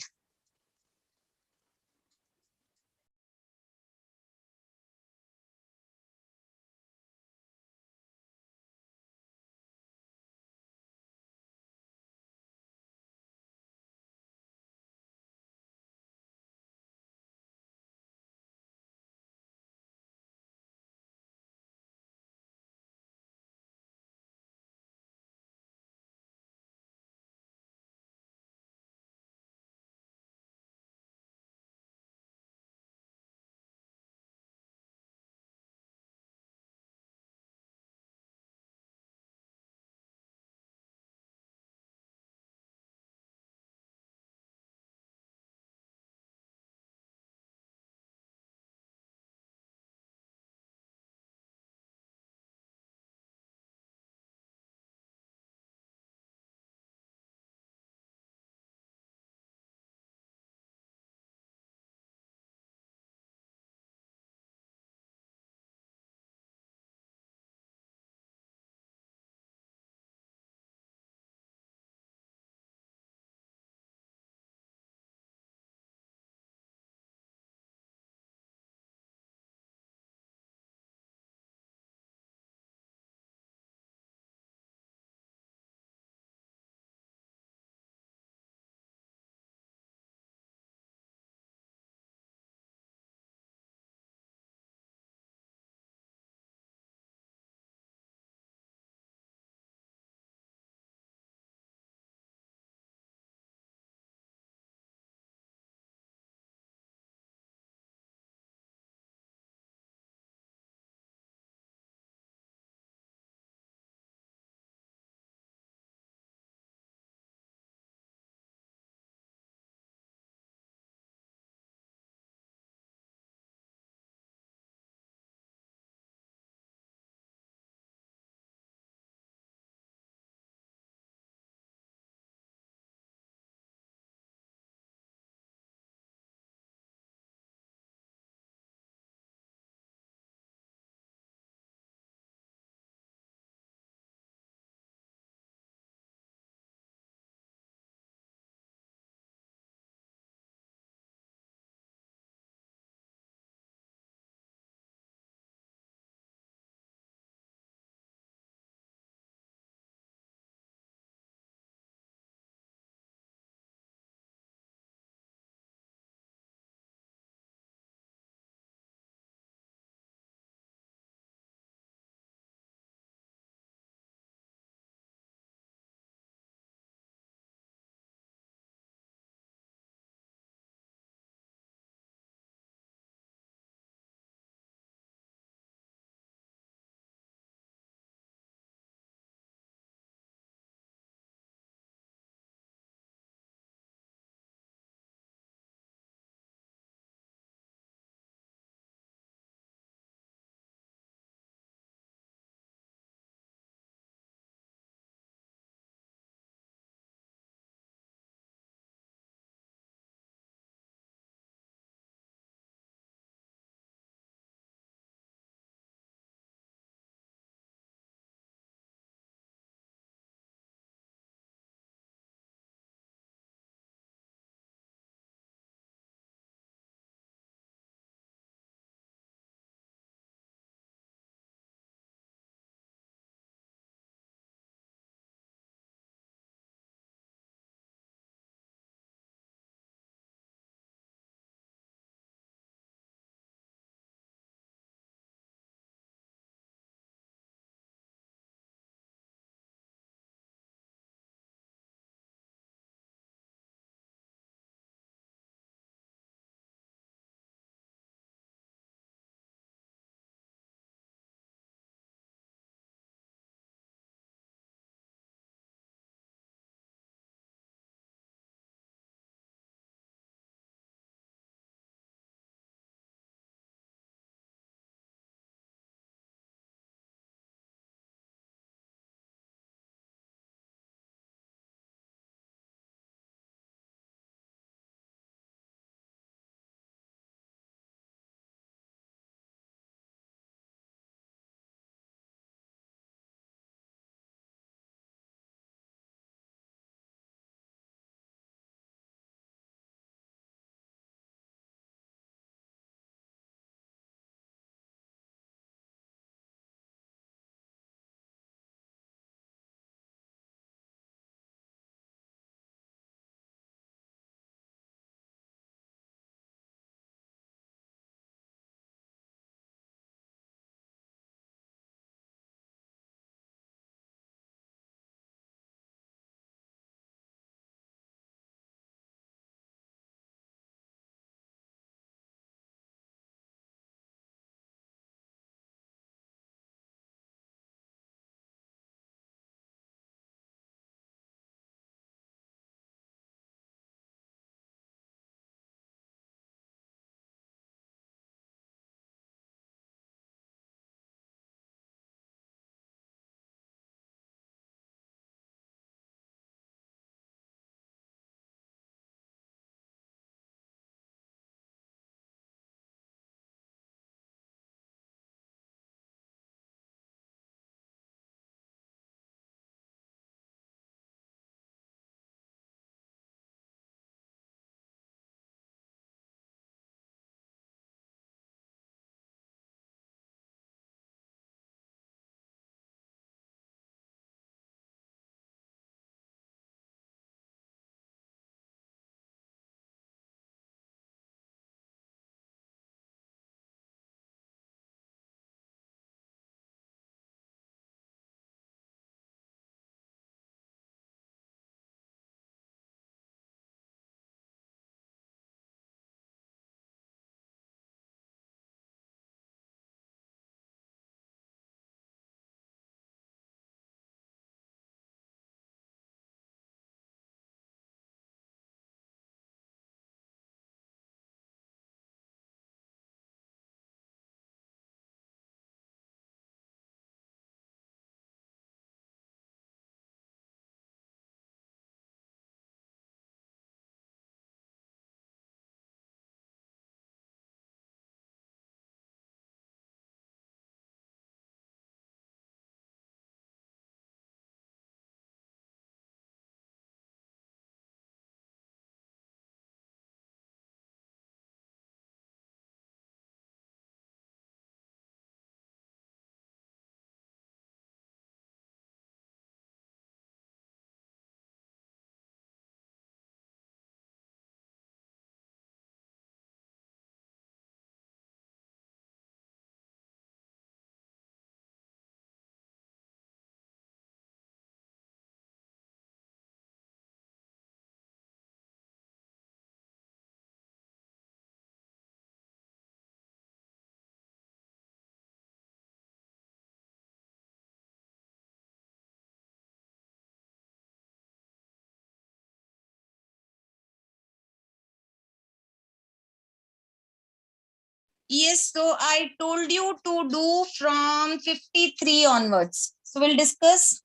Speaker 4: Yes, so I told you to do from 53 onwards. So we'll discuss.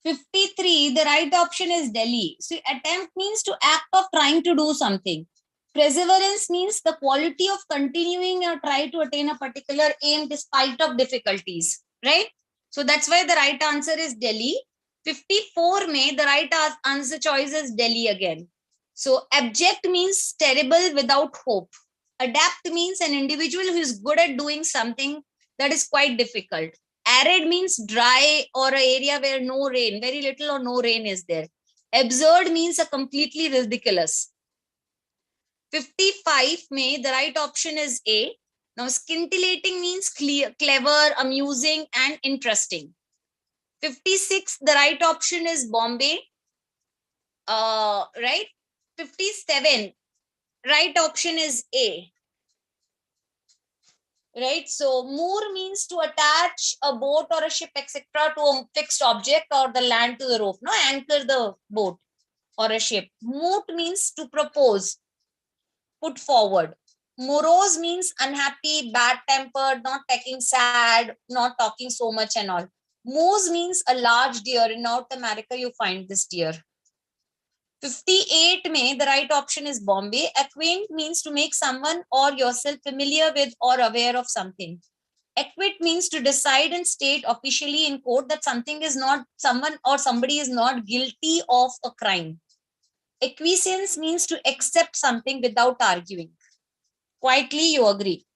Speaker 4: "53, the right option is Delhi. So attempt means to act of trying to do something. Perseverance means the quality of continuing or try to attain a particular aim despite of difficulties, right? So that's why the right answer is Delhi. 54 May, the right answer choice is Delhi again. So abject means terrible without hope. Adapt means an individual who is good at doing something that is quite difficult. Arid means dry or an area where no rain, very little or no rain is there. Absurd means a completely ridiculous. 55 May, the right option is A. Now, scintillating means clear, clever, amusing, and interesting. 56, the right option is Bombay. Right? 57, right option is A. Right? So, moor means to attach a boat or a ship, etc., to a fixed object or the land to the rope. No, anchor the boat or a ship. Moot means to propose, put forward. Morose means unhappy, bad tempered, not taking sad, not talking so much and all. Moose means a large deer. In North America, you find this deer. 58 May, the right option is Bombay. Acquaint means to make someone or yourself familiar with or aware of something. Acquit means to decide and state officially in court that something is not, someone or somebody is not guilty of a crime. Acquiescence means to accept something without arguing. Quietly, you agree.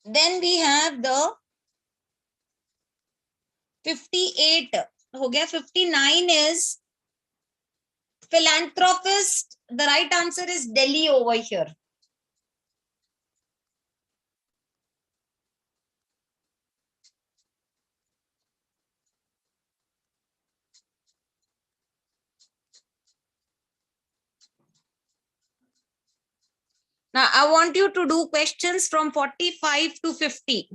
Speaker 4: Then we have the 58. हो गया. 59 is philanthropist. The right answer is Delhi over here. Now, I want you to do questions from 45 to 50.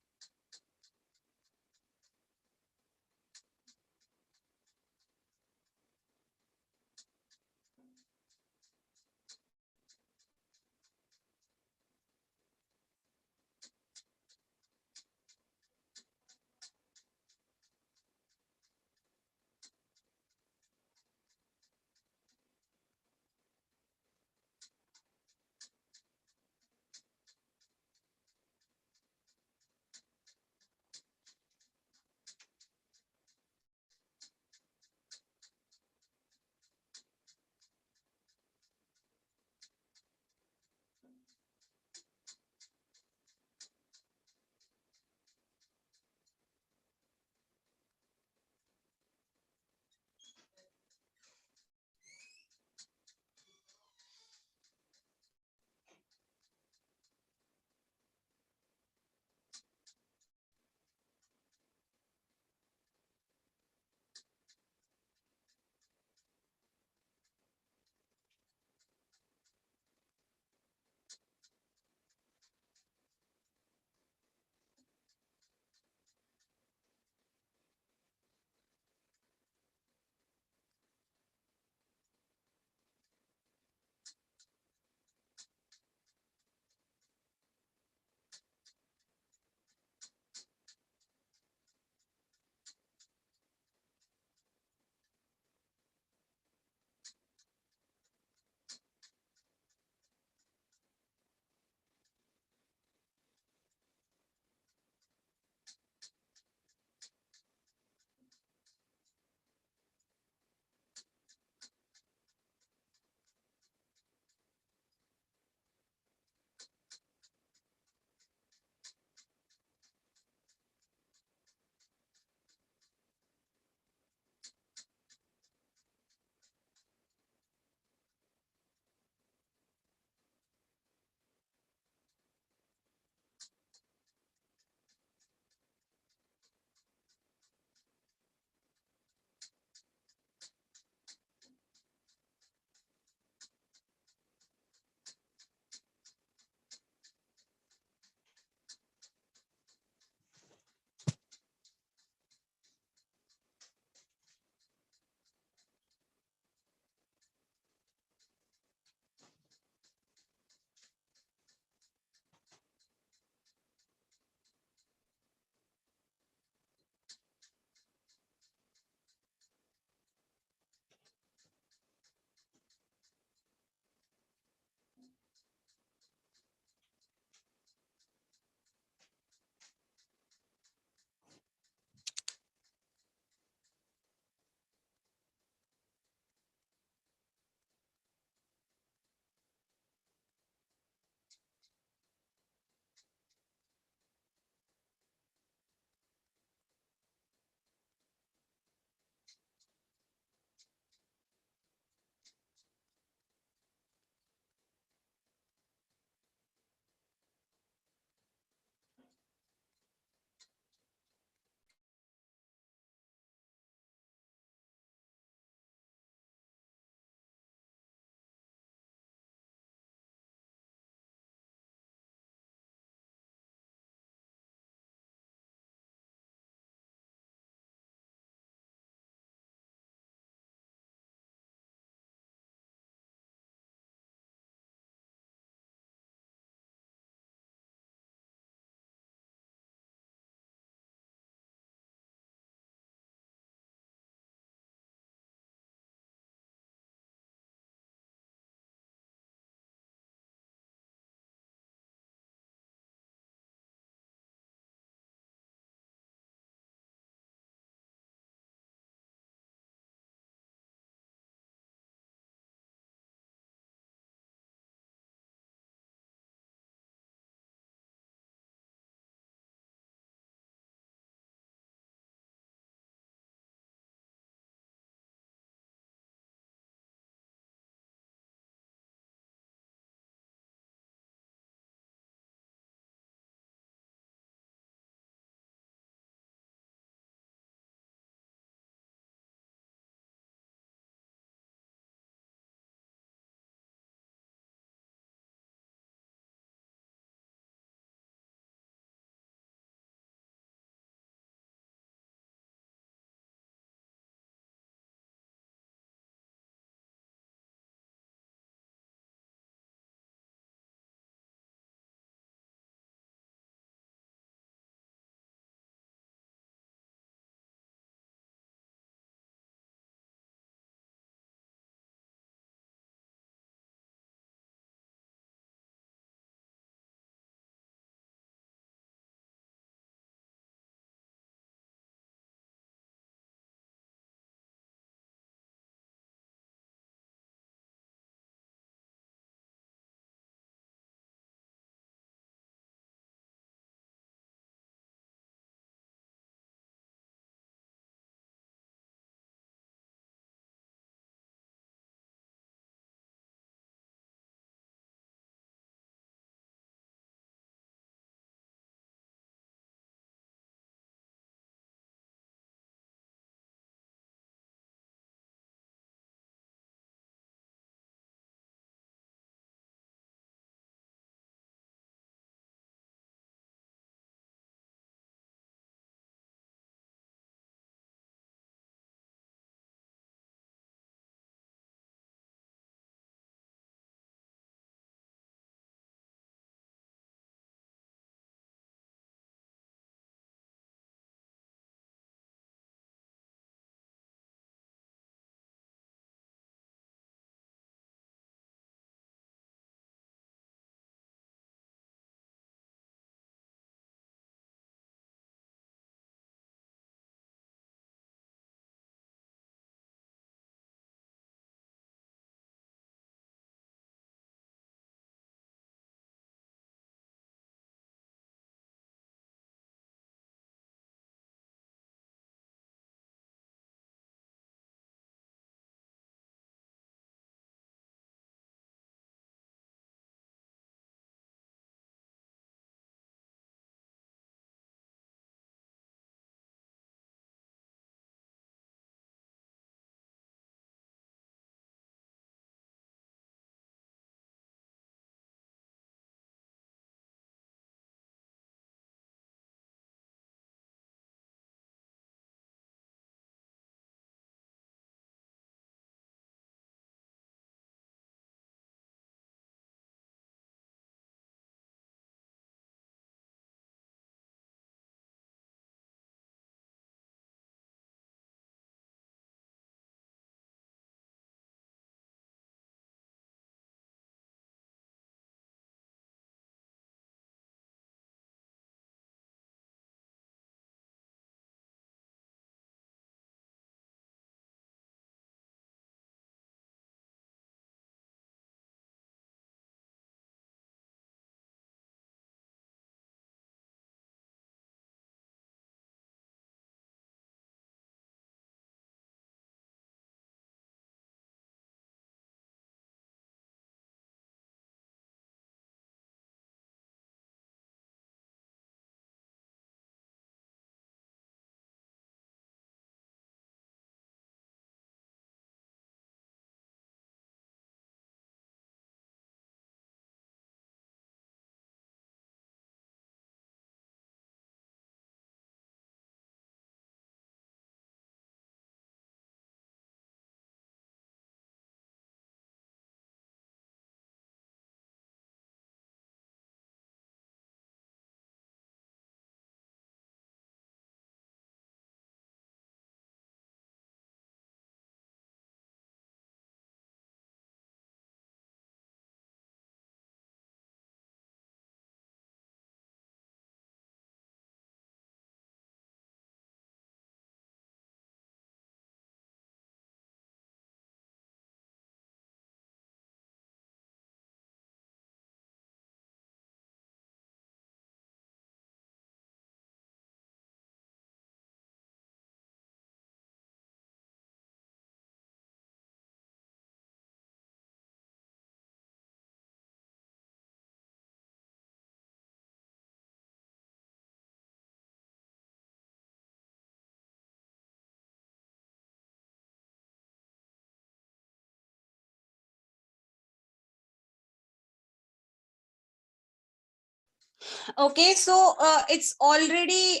Speaker 4: Okay, so it's already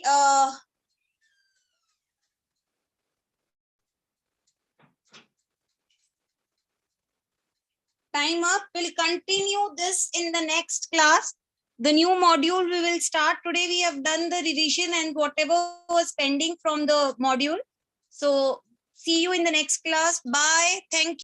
Speaker 4: time up. We'll continue this in the next class. The new module we will start today. We have done the revision and whatever was pending from the module. So see you in the next class. Bye. Thank you.